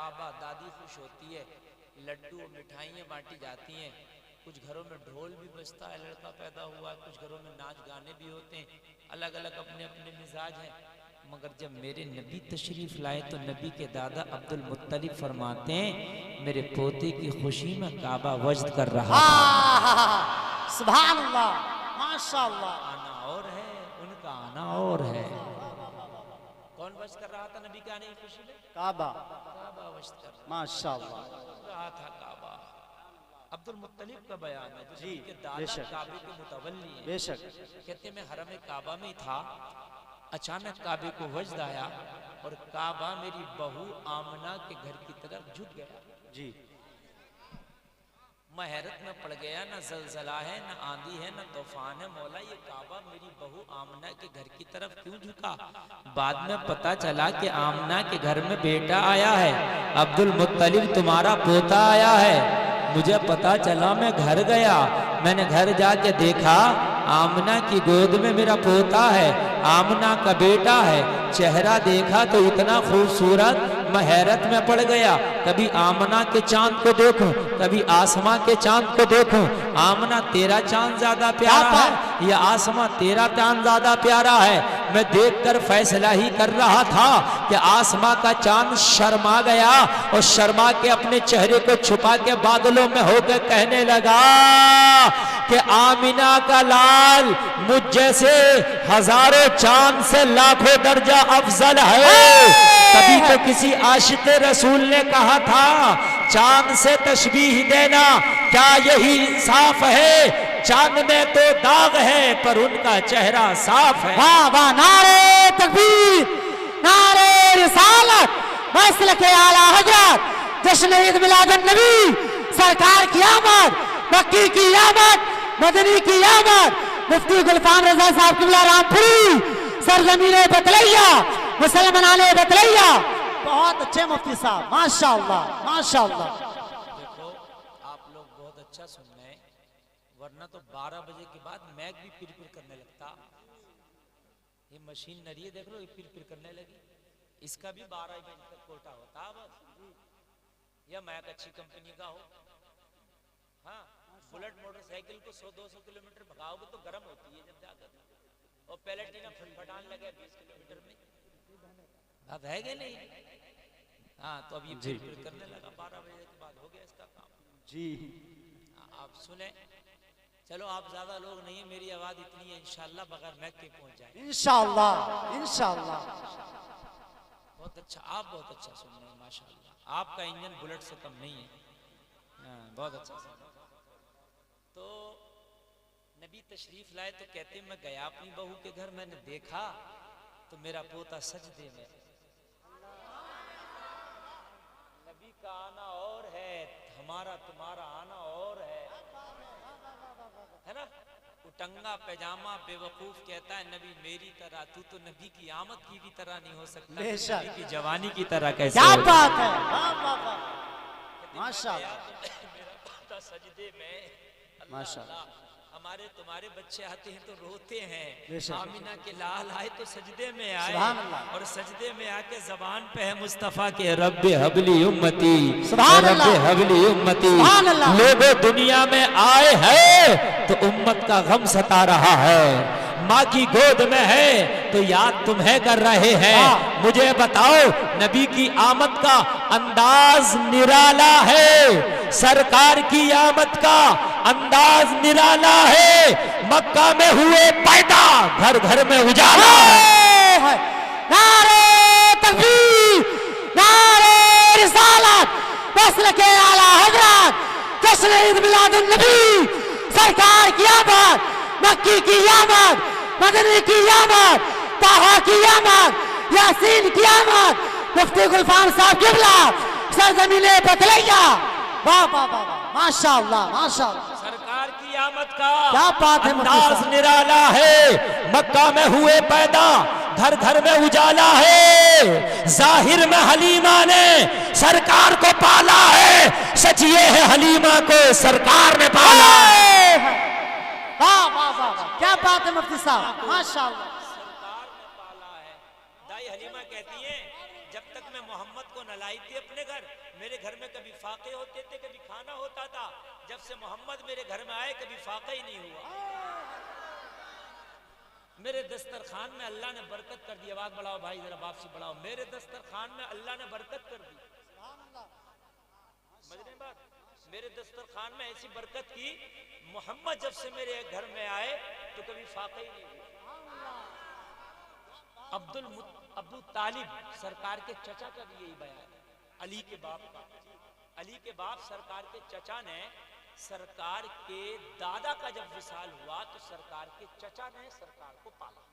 काबा, दादी खुश होती है, लड्डू और मिठाइयाँ बांटी जाती हैं, कुछ घरों में ढोल भी बजता है, लड़का पैदा हुआ है, कुछ घरों में नाच गाने भी होते हैं, अलग अलग अपने अपने मिजाज हैं। मगर जब मेरे नबी तशरीफ लाए तो नबी के दादा अब्दुल मुत्तलिब फरमाते हैं मेरे पोते की खुशी में काबा वजद कर रहा था। सुभान अल्लाह, माशाअल्लाह। आना और है, उनका आना और है। कौन वजद कर रहा था नबी के आने की खुशी में? काबा, काबा वजद कर माशाअल्लाह रहा था। काबा अब्दुल मुत्तलिब का बयान है, जी, के दादा काबे के मुतवल्ली हैं। बेशक। कहते मैं हरम काबा में था, अचानक काबे को वजद आया और काबा मेरी बहू आमना के घर की तरफ झुक गया। जी, मैं हैरत में पड़ गया, ना जलजला है, ना आंधी है, ना तूफान है, मौला ये काबा मेरी बहू आमना के घर की तरफ क्यों झुका? बाद में पता चला कि आमना के घर में बेटा आया है, अब्दुल मुत्तलिब तुम्हारा पोता आया है। मुझे पता चला, मैं घर गया, मैंने घर जाके देखा आमना की गोद में मेरा पोता है, आमना का बेटा है। चेहरा देखा तो इतना खूबसूरत, मैं हैरत में पड़ गया। कभी आमना के चांद को देखूं, कभी आसमां के चांद को देखूं। आमना तेरा चांद ज्यादा प्यारा है या आसमां तेरा चांद ज्यादा प्यारा है? मैं देखकर फैसला ही कर रहा था कि आसमां का चांद शर्मा गया और शर्मा के अपने चेहरे को छुपा के बादलों में होकर कहने लगा कि आमिना का लाल मुझ जैसे हजारों चांद से लाखों दर्जा अफजल है। कभी तो किसी आशिक रसूल ने कहा था चांद से तशबीह देना क्या यही इंसाफ है? चांद में तो दाग है पर उनका चेहरा साफ है। वाह वाह, नारे तकबीर, नारे रिसालत, मसलके आला हजरत, जश्न ईद मिलादुन नबी, सरकार की आमद, मक्की की आमद, मदनी की आमद, मुफ्ती गुलफाम रजा साहब किबला रामपुरी, सरजमीने बतलैया, मुसलमानाने बतलैया। बहुत अच्छे मुफ्ती साहब, माशाअल्लाह माशाअल्लाह। देखो आप लोग बहुत अच्छा सुन रहे हैं, वरना तो 12 बजे के बाद मैक भी पिर पिर करने लगता। ये मशीन नरी है, देख लो ये पिर पिर करने लगी। इसका भी 12 बजे तक कोटा होता बस, या मैक अच्छी कंपनी का हो। हाँ, बुलेट मोटरसाइकिल को 100-200 किलोमीटर भगाओगे तो गर्म होती है जब जाकर, और पैलेटिना फटफटाने लगे 20 किलोमीटर में, अब है कि नहीं? हाँ, तो अब ये पिर पिर करने लगा। 12 बजे के बाद हो गया इसका काम जी। आप सुने, चलो आप ज्यादा लोग नहीं है, मेरी आवाज इतनी है, इंशाल्लाह बगैर मैक के पहुंच जाए इंशाअल्लाह इंशाअल्लाह। बहुत अच्छा, आप बहुत अच्छा सुन रहे हैं माशाल्लाह। आपका इंजन बुलेट से कम नहीं है। हाँ, बहुत अच्छा सुन। तो नबी तशरीफ लाए तो कहते मैं गया अपनी बहू के घर, मैंने देखा तो मेरा पोता सजदे में। नबी का आना और है, हमारा तुम्हारा आना और है ना? उटंगा पैजामा बेवकूफ कहता है नबी मेरी तरह, तू तो नबी की आमद की भी तरह नहीं हो सकता, नबी की जवानी की तरह कैसे? क्या बात है, वाह वाह वाह, माशाअल्लाह। मेरा पोता सजदे में, माशाअल्लाह। हमारे तुम्हारे बच्चे आते हैं तो रोते हैं, बेशक। आमिना के लाल आए तो सजदे में आए, सुभान अल्लाह। और सजदे में आके जबान पे है मुस्तफा के रब्बे हबली उम्मती, सुभान अल्लाह, रब्बे हबली उम्मती। सुभान अल्लाह। लोगों दुनिया में आए हैं तो उम्मत का गम सता रहा है, माँ की गोद में है तो याद तुम्हें कर रहे हैं। मुझे बताओ नबी की आमद का अंदाज निराला है, सरकार की आमद का अंदाज निराला है। मक्का में हुए पैदा, घर घर में उजाला है। नारे तकबीर, नारे रिसालत, मसलके आला हजरत, जश्न ईद मिलादुन नबी, सरकार की आमद, मक्की की आमद, मदनी की आमद, ताहा की आमद, यासीन की आमद, मुफ्ती गुलफाम साहब किबला, सरजमीने बतलैया। वाह वाह वाह, माशाअल्लाह माशाअल्लाह। सरकार की आमद का क्या बात है, अंदाज निराला है। मक्का में हुए पैदा, घर घर में उजाला है। जाहिर में हलीमा ने सरकार को पाला है, सच ये है हलीमा को सरकार ने पाला है। वाह वाह वाह, क्या बात है मुफ्ती साहब, माशाअल्लाह। सरकार ने पाला है। दाई हलीमा कहती है जब तक मैं मोहम्मद को न लाई थी अपने घर। मेरे घर में कभी फाके होते थे, कभी खाना होता था। जब से मोहम्मद मेरे घर में आए कभी फाका ही नहीं हुआ। मेरे दस्तरखान में अल्लाह ने बरकत कर दी। आवाज बढ़ाओ भाई, जरा बाप से बढ़ाओ। मेरे दस्तरखान में अल्लाह ने बरकत कर दी। समझ रहे बात? मेरे दस्तरखान में ऐसी बरकत की, मोहम्मद जब से मेरे घर में आए तो कभी फाका ही नहीं हुआ। अबू तालिब सरकार के चचा का भी यही बयान है, अली के बाप का। अली के बाप सरकार के चचा ने सरकार के दादा का जब विसाल हुआ तो सरकार के चचा ने सरकार को पाला।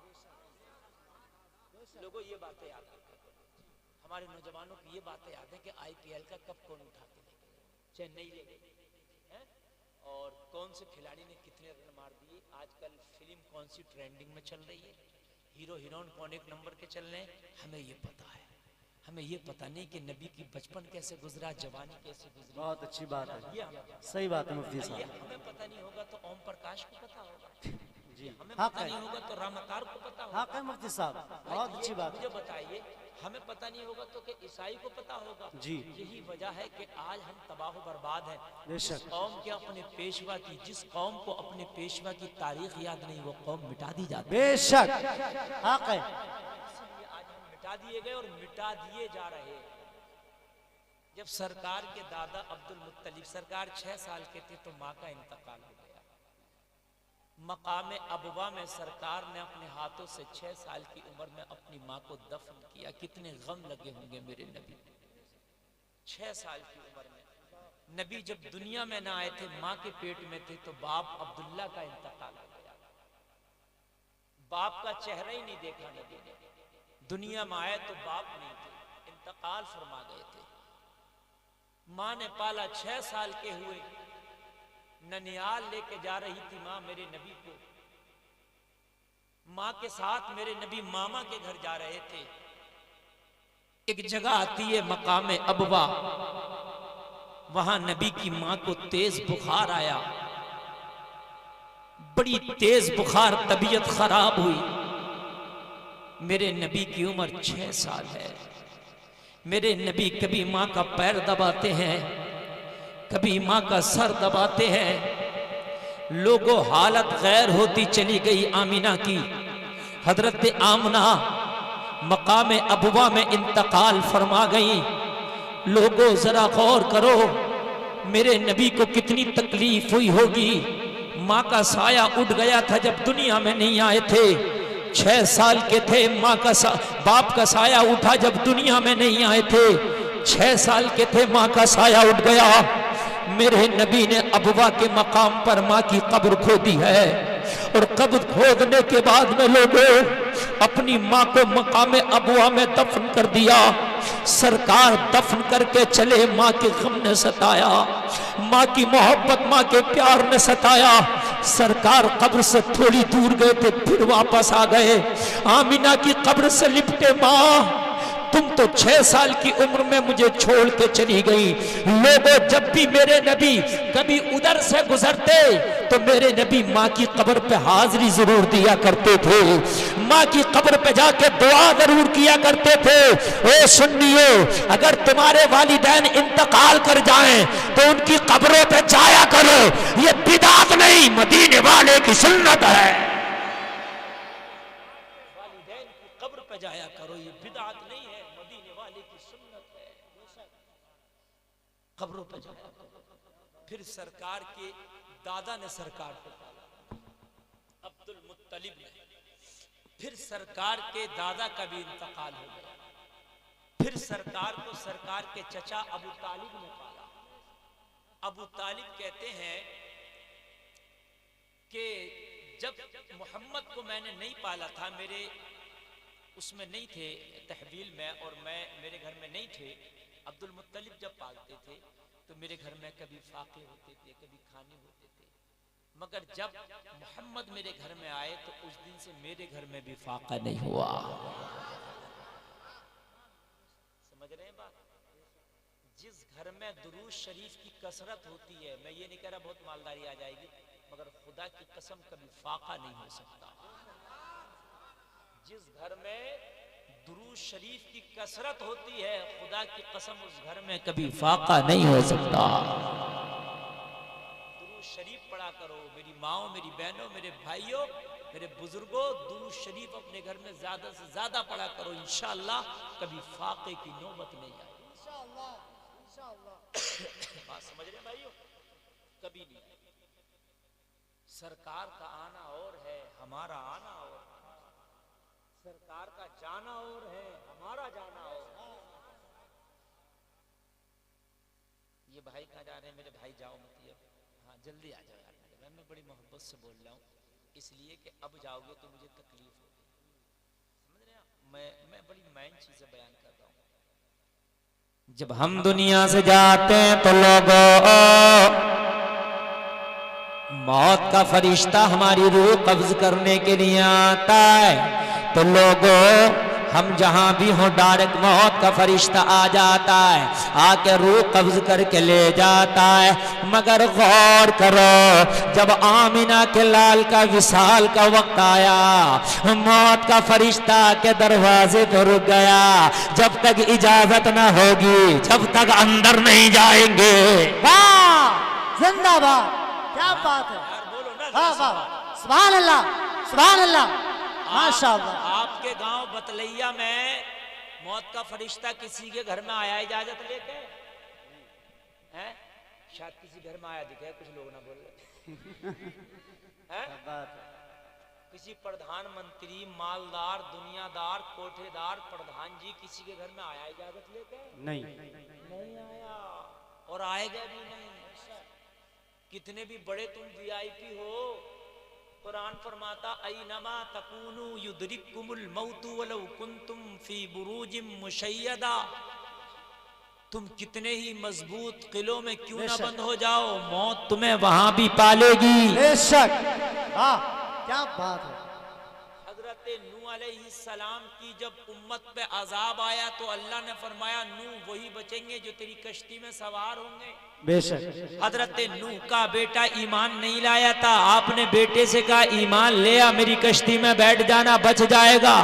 लोगों ये बातें याद रखो, हमारे नौजवानों को ये बातें याद है कि आईपीएल का कप कौन उठा के ले गया, चेन्नई ले गई है, और कौन से खिलाड़ी ने कितने रन मार दिए। आजकल फिल्म कौन सी ट्रेंडिंग में चल रही है, हीरो हीरोइन कौन एक नंबर के चल रहे हैं, हमें ये पता है। हमें ये पता नहीं कि नबी की बचपन कैसे गुजरा, जवानी कैसे गुजरी। बहुत अच्छी बात है, ये सही बात है मुफ्ती साहब। हमें पता नहीं होगा तो ओम प्रकाश को पता होगा जी, हमें हाँ पता नहीं होगा तो रामकार को पता होगा। हाँ कह मुफ्ती साहब, बहुत अच्छी बात है। मुझे बताइए, हमें पता नहीं होगा तो कि ईसाई को पता होगा। जी, यही वजह है कि आज हम तबाह बर्बाद हैं। बेशक। कौम के अपने पेशवा की, जिस कौम को अपने पेशवा की तारीख याद नहीं, वो कौम मिटा दी जाती है। बेशक, हाँ कह। इसलिए आज हम मिटा दिए गए और मिटा दिए जा रहे हैं। जब सरकार के दादा अब्दुल मुत्तलिब सरकार 6 साल के थे तो माँ का इंतकाल हो गया। मकाम अबवा में सरकार ने अपने हाथों से 6 साल की उम्र में अपनी माँ को दफन किया। कितने गम लगे होंगे मेरे नबी। 6 साल की उम्र में नबी जब दुनिया में ना आए थे, माँ के पेट में थे, तो बाप अब्दुल्ला का इंतकाल हो गया। बाप का चेहरा ही नहीं देखा नबी ने। दुनिया में आए तो बाप नहीं थे, इंतकाल फरमा गए थे। माँ ने पाला, 6 साल के हुए, ननियाल लेके जा रही थी माँ मेरे नबी को। माँ के साथ मेरे नबी मामा के घर जा रहे थे। एक जगह आती है मकाम अबवा, वहां नबी की माँ को तेज बुखार आया, बड़ी तेज बुखार, तबीयत खराब हुई। मेरे नबी की उम्र 6 साल है। मेरे नबी कभी माँ का पैर दबाते हैं, कभी माँ का सर दबाते हैं। लोगों हालत गैर होती चली गई आमिना की। हजरत आमना मकाम अबवा में इंतकाल फरमा गई। लोगों जरा गौर करो, मेरे नबी को कितनी तकलीफ हुई होगी। माँ का साया उड़ गया था जब दुनिया में नहीं आए थे। 6 साल के थे, माँ का बाप का साया उठा जब दुनिया में नहीं आए थे। 6 साल के थे, माँ का साया उठ गया। मेरे नबी ने अबवा के मकाम पर माँ की कब्र खोदी है, और कब्र खोदने के बाद में लोगों अपनी माँ को मकाम अबवा में दफन कर दिया। सरकार दफन करके चले, माँ के गम ने सताया, माँ की मोहब्बत, माँ के प्यार ने सताया। सरकार कब्र से थोड़ी दूर गए थे, फिर वापस आ गए। आमिना की कब्र से लिपटे, माँ तुम तो 6 साल की उम्र में मुझे छोड़ के चली गई। लोगों जब भी मेरे नबी कभी उधर से गुजरते तो मेरे नबी माँ की कब्र पे हाजिरी जरूर दिया करते थे, माँ की कब्र पे जाके दुआ जरूर किया करते थे। ओ सुन्नियो, अगर तुम्हारे वालिदैन इंतकाल कर जाएं तो उनकी कब्रों पे जाया करो। ये बिदात नहीं, मदीने वाले की सुन्नत है। वालिदैन की कब्र पे जाया करो, ये बिदात नहीं है, मदीने वाले की सुन्नत है। कब्रों पे जाया करो। फिर सरकार के दादा ने सरकार को पाला, अब्दुल मुत्तलिब ने। फिर सरकार के दादा का भी इंतकाल हो गया। फिर सरकार को सरकार के चचा अबू तालिब ने पाला। अबू तालिब कहते हैं कि जब मोहम्मद को मैंने नहीं पाला था, मेरे उसमें नहीं थे तहवील में, और मैं मेरे घर में नहीं थे। अब्दुल मुत्तलिब जब पालते थे तो मेरे घर में कभी फाके होते थे, कभी खाने होते थे। मगर जब मोहम्मद मेरे घर में आए तो उस दिन से मेरे घर में भी फाका नहीं हुआ। समझ रहे हैं बात? जिस घर में दुरूद शरीफ की कसरत होती है, मैं ये नहीं कह रहा बहुत मालदारी आ जाएगी, मगर खुदा की कसम कभी फाका नहीं हो सकता। जिस घर में दुरूद शरीफ की कसरत होती है, खुदा की कसम उस घर में कभी फाका नहीं हो सकता। दुरूद शरीफ पढ़ा करो मेरी माओ, मेरी बहनों, मेरे भाइयों, मेरे बुजुर्गों, दुरूद शरीफ अपने घर में ज्यादा से ज्यादा पढ़ा करो, इंशाअल्लाह कभी फाके की नौबत नहीं आएगी। बात समझ रहे भाइयों? कभी नहीं आएगी। सरकार का आना और है, हमारा आना और है। सरकार का जाना और है, हमारा जाना और है। ये भाई कहाँ जा रहे हैं? मेरे भाई जाओ मत, ये हाँ जल्दी आ जाओ यार। मैं बड़ी मोहब्बत से बोल रहा हूँ, इसलिए कि अब जाओगे तो मुझे तकलीफ होगी, समझ रहे हैं? मैं बड़ी मैन चीजें बयान कर रहा हूँ। जब हम दुनिया से जाते हैं तो लोगों, मौत का फरिश्ता हमारी रूह कब्ज करने के लिए आता है, तो लोगों हम जहां भी हो डायरेक्ट मौत का फरिश्ता आ जाता है, आके रूह कब्ज करके ले जाता है। मगर गौर करो, जब आमिना के लाल का विसाल का वक्त आया, मौत का फरिश्ता के दरवाजे पर रुक गया। जब तक इजाजत ना होगी, जब तक अंदर नहीं जाएंगे। वाह, जिंदाबाद, क्या बात है। बोलो ना, वाह वाह, सुभान अल्लाह, सुभान अल्लाह, माशाअल्लाह। आपके गांव बतलैया में मौत का फरिश्ता किसी के घर में आया इजाजत लेके? हैं? शायद किसी घर में आया दिखे, कुछ लोग ना बोल रहे हैं? किसी प्रधानमंत्री, मालदार, दुनियादार, कोठेदार प्रधान जी किसी के घर में आया इजाजत लेके? नहीं आया, और आएगा भी नहीं। कितने भी बड़े तुम वीआईपी हो, कुरान फरमाता ऐनमा तकूनु युदरिकुमुल मौतु वलौ कुंतुम फी बुरूजिम मुशय्यदा। तुम कितने ही मजबूत किलों में क्यों ना बंद हो जाओ, मौत तुम्हें वहां भी पालेगी। बेशक, हाँ, क्या बात है। हजरत नूह अलैहिस्सलाम की जब उम्मत पे अजाब आया तो अल्लाह ने फरमाया नूह वही बचेंगे जो तेरी कश्ती में सवार होंगे। बेशक, हजरत नूह का बेटा ईमान नहीं लाया था, आपने बेटे से कहा ईमान ले आ, मेरी कश्ती में बैठ जाना, बच जाएगा।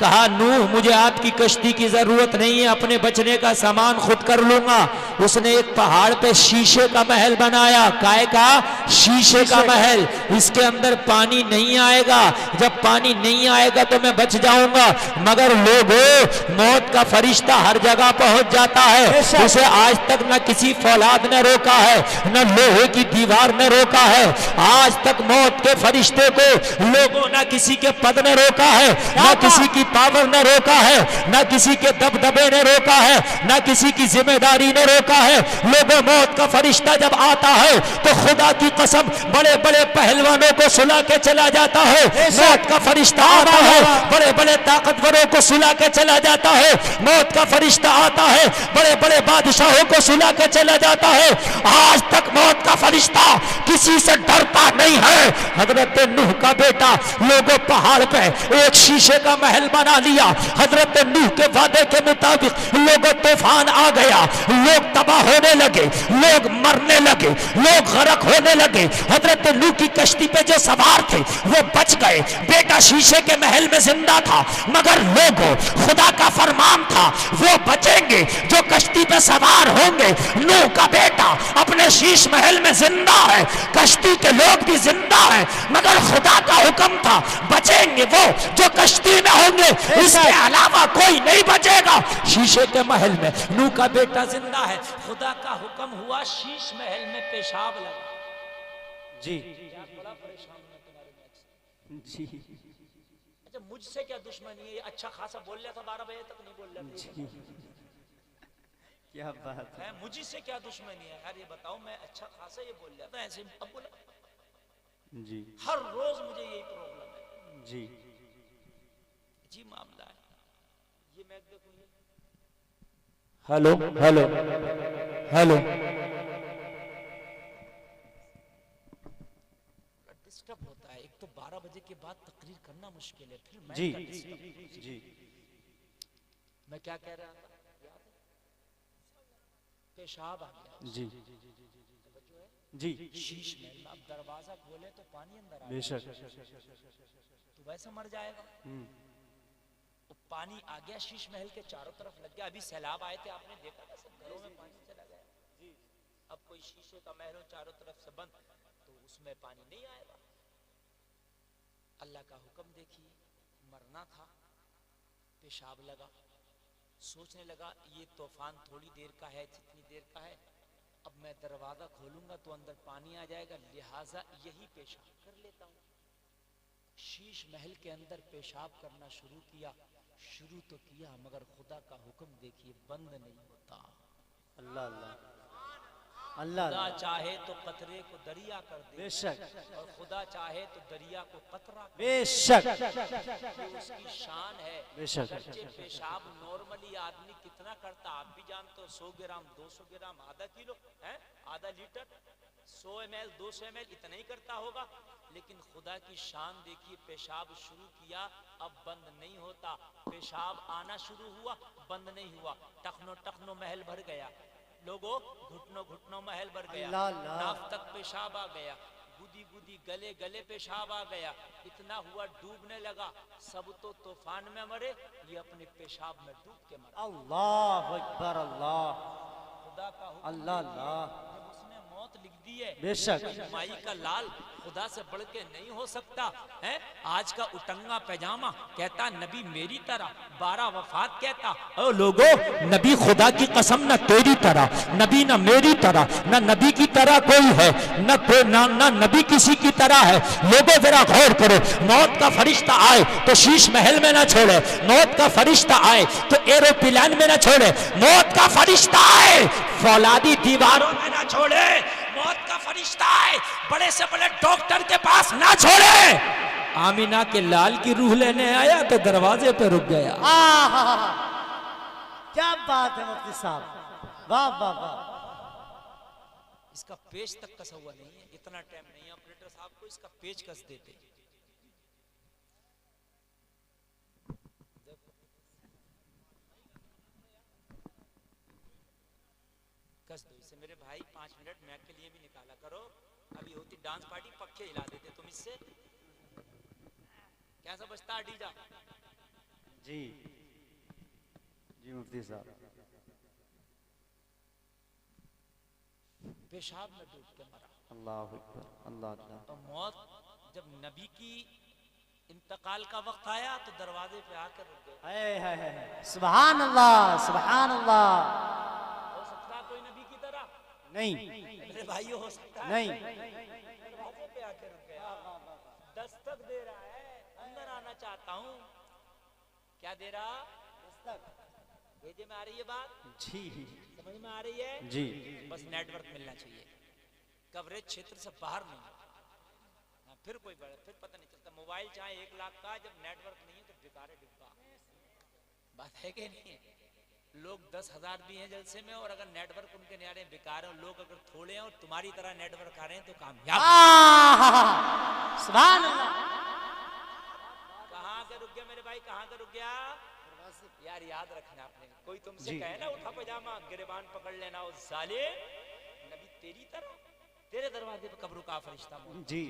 कहा नूह मुझे आपकी कश्ती की जरूरत नहीं है, अपने बचने का सामान खुद कर लूंगा। उसने एक पहाड़ पे शीशे का महल बनाया। काय का? शीशे का महल। इसके अंदर पानी नहीं आएगा, जब पानी नहीं आएगा तो मैं बच जाऊंगा। मगर लोगों, मौत का फरिश्ता हर जगह पहुंच जाता है, उसे आज तक न किसी फौलाद ने रोका है, न लोहे की दीवार ने रोका है। आज तक मौत के फरिश्ते को लोगों न किसी के पद ने रोका है, न किसी की पावर ने रोका है, न किसी के दबदबे ने रोका है, न किसी की जिम्मेदारी ने रोका है। लोगों, मौत का फरिश्ता जब आता है तो खुदा की कसम बड़े बड़े पहलवानों को सुला के चला जाता है। मौत का फरिश्ता आता है, बड़े बड़े ताकतवरों को सुला के चला जाता है। मौत का फरिश्ता आता है, बड़े बड़े बादशाहों को सुला के चला जाता है। आज तक मौत का फरिश्ता किसी से डरता नहीं है। हजरत नूह का बेटा, लोगों पहाड़ पे एक शीशे का महल बना लिया। हजरत नूह के वादे के मुताबिक लोगों तूफान आ गया, लोग तबाह होने लगे, लोग मरने लगे, लोग गरक होने लगे। हजरत नूह की कश्ती पे जो सवार थे वो बच गए। बेटा शीशे के महल में जिंदा था, मगर लोगों, खुदा का फरमान था वो बचेंगे जो कश्ती पे सवार होंगे। नूह का बेटा अपने शीश महल में जिंदा है, कश्ती के लोग भी जिंदा है, मगर खुदा का हुक्म था बचेंगे वो जो कश्ती में होंगे, इसके अलावा कोई नहीं बचेगा। शीशे के महल में नूह का बेटा जिंदा है, खुदा का हुक्म हुआ शीश महल में पेशाब लगा। जी बड़ा परेशान हूं तुम्हारे मैच से। जी अच्छा, मुझसे क्या दुश्मनी है? ये अच्छा खासा बोल रहा था, 12 बजे तक नहीं बोल रहा था। क्या बात है। मुझी से क्या दुश्मनी है यार, ये बताओ। मैं अच्छा खासा ये बोल रहा था, ऐसे अब बोला। जी हर रोज मुझे यही प्रॉब्लम है जी जी, मामला है ये। मैं देखूं, हेलो हेलो हेलो, डिस्टर्ब होता है। एक तो 12 बजे के बाद तकरीर करना मुश्किल है, फिर मैं जी का disturb। जी मैं क्या कह रहा था याद है? पेशाब आ गया जी जी शीश में। अब दरवाजा खोले तो पानी अंदर आ गया, बेशक। तो वैसे मर जाएगा। पानी आ गया, शीश महल के चारों तरफ लग गया। अभी सैलाब आए थे, आपने देखा था, सब घरों में पानी चला गया। अब कोई शीशे का महल हो चारों तरफ से बंद, तो उसमें पानी नहीं आएगा। अल्लाह का हुक्म देखिए, मरना था, पेशाब लगा, सोचने लगा ये तूफान थोड़ी देर का है, जितनी देर का है, अब मैं दरवाजा खोलूंगा तो अंदर पानी आ जाएगा, लिहाजा यही पेशाब कर लेता हूँ। शीश महल के अंदर पेशाब करना शुरू किया। शुरू तो किया मगर खुदा का हुक्म देखिए बंद नहीं होता। अल्लाह अल्लाह अल्लाह खुदा अल्लाह। चाहे तो कतरे को दरिया कर दे, बेशक और खुदा चाहे तो दरिया को कतरा कर दे। बेशक ये उसकी शान है। बेशक। बच्चे पेशाब नॉर्मली आदमी कितना करता आप भी जानते हो, 100 ग्राम 200 ग्राम आधा किलो है, आधा लीटर, 100 ml 200 ml इतना ही करता होगा। लेकिन खुदा की शान देखिए, पेशाब शुरू किया, अब बंद नहीं होता। पेशाब आना शुरू हुआ, बंद नहीं हुआ। टखनो टखनो महल भर गया, लोगों घुटनों घुटनों महल भर गया, अल्लाह अल्लाह। नाक तक पेशाब आ गया, गुदी गुदी गले गले पेशाब आ गया। इतना हुआ डूबने लगा। सब तो तूफान में मरे, ये अपने पेशाब में डूब के मरा। अल्लाह अकबर अल्लाह खुदा का हुक्म अल्लाह देखिए, अल्लाह। जब उसने मौत लिख दी है, बेशक। कोई माई का लाल खुदा से बढ़ के नहीं हो सकता है। आज का उटंगा पैजामा कहता नबी मेरी तरह, 12 वफात कहता ओ लोगो, नबी खुदा की कसम न तेरी तरह, नबी न मेरी तरह, न नबी की तरह कोई है, न नबी किसी की तरह है। लोगो जरा गौर करो, मौत का फरिश्ता आए तो शीश महल में न छोड़े, मौत का फरिश्ता आए तो एरोप्लेन में न छोड़े, मौत का फरिश्ता आए फौलादी दीवारों में न छोड़े, मौत का फरिश्ता आए बड़े से बड़े डॉक्टर के पास ना छोड़े। आमीना के लाल की रूह लेने आया तो दरवाजे पे रुक गया। आहा, क्या बात है मुफ्ती साहब, वाह वाह वाह। इसका पेच तक कसा हुआ नहीं है, इतना टाइम नहीं है ऑपरेटर साहब को इसका पेच कस देते। कस दो इसे मेरे भाई, 5 मिनट मैक के लिए भी निकाला करो। अभी होती डांस पार्टी पक्के हिला देते तुम इससे। कैसा बजता है डीजा? जी जी मुफ्ती साहब। पेशाब में डूब के मरा। अल्लाह अकबर अल्लाह अल्लाह। तो मौत जब नबी की इंतकाल का वक्त आया तो दरवाजे पे आकर रुक गए। हाय हाय हाय, सुभान अल्लाह सुभान अल्लाह। हो सकता है कोई नबी की तरह? नहीं मेरे भाइयों हो सकता है नहीं। दरवाजे पे आकर रुक गया, दस्तक दे रहा है, अंदर आना चाहता हूँ। क्या दे रहा? दस्तक। भेजे में आ रही है बात? जी समझ में आ रही है? जी। बस नेटवर्क मिलना चाहिए, कवरेज क्षेत्र से बाहर नहीं। हाँ, फिर कोई बड़ा, फिर पता नहीं चलता। मोबाइल चाहे 1 लाख का, जब नेटवर्क नहीं है तो बेकार है डिब्बा। बात है कि नहीं है? लोग 10,000 भी हैं जलसे में, और अगर नेटवर्क उनके नहीं आ रहे हैं बेकार है। लोग अगर थोड़े हैं और तुम्हारी तरह नेटवर्क आ रहे हैं तो कामयाब। सुभान अल्लाह। कहाँ के रुक गया मेरे भाई, कहाँ के रुक गया यार? याद रखना आपने, कोई तुमसे कहे ना उठा पजामा गिरबान पकड़ लेना, उस साले नबी तेरी तरह तेरे दरवाजे पे कब रुका फरिश्ता? जी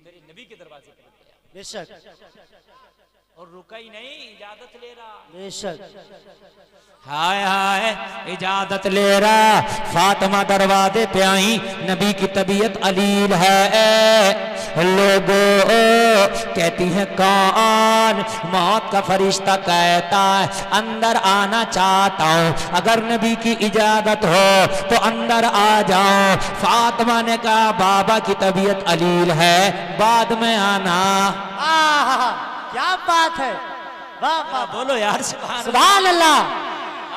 मेरे नबी के दरवाजे पे रुक गया, बेशक और रुका ही नहीं, इजाजत ले रहा। बेशक। हाय हाय इजाजत ले रहा, फातिमा दरवाजे पे आई, नबी की तबीयत अलील है। लोगों कहती हैं कौन? मौत का फरिश्ता कहता है अंदर आना चाहता हूँ, अगर नबी की इजाजत हो तो अंदर आ जाओ। फातिमा ने कहा बाबा की तबीयत अलील है, बाद में आना। क्या बात है, वाह वाह। बोलो यार सुभान अल्लाह।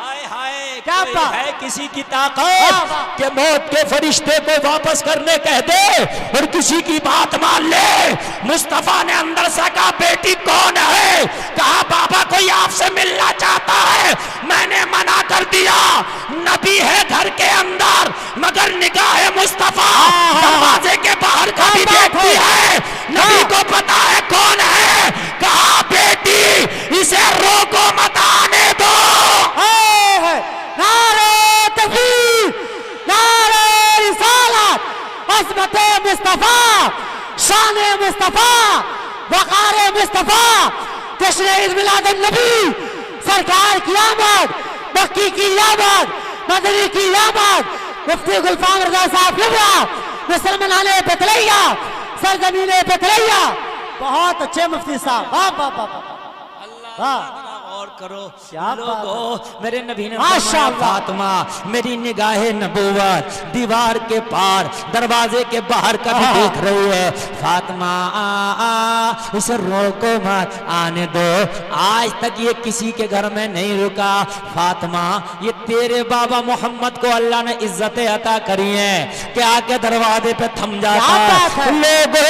हाय हाय, क्या कोई बात है किसी की वाह, ताकत वाह। के मौत के फरिश्ते को वापस करने कह दे और किसी की बात मान ले। मुस्तफा ने अंदर से कहा बेटी कौन है? कहा बाबा कोई आपसे मिलना चाहता है। मैंने मना कर दिया, नबी है घर के अंदर, मगर निगाह मुस्तफा दरवाजे के बाहर का भी देखती है। नबी को पता है कौन है। कहा बेटी इसे रोको मत, आने दो। नारे तकबीर, नारे रिसालत, अज़मत मुस्तफा, शान मुस्तफा, वक़ार मुस्तफा, जश्न ईद मिलाद नबी, सरकार की आमद, मक्की की आमद, मदनी की आमद, मुफ्ती गुलफाम रजा साहब किबला, मुसलमाने पतलैया, सरजमीने पतलैया। बहुत अच्छे मुफ्ती साहब, वाह वाह वाह वाह। अल्लाह और करो क्या लोगों, मेरे नबी ने माशाअल्लाह। फरमाया, फातिमा मेरी निगाहे नबूवत दीवार के पार दरवाजे के बाहर का भी देख रही है। फातिमा इसे रोको मत, आने दो। आज तक ये किसी के घर में नहीं रुका। फातिमा ये तेरे बाबा मोहम्मद को अल्लाह ने इज्जतें अता करी हैं कि आके दरवाजे पे थम जाता है। लोगों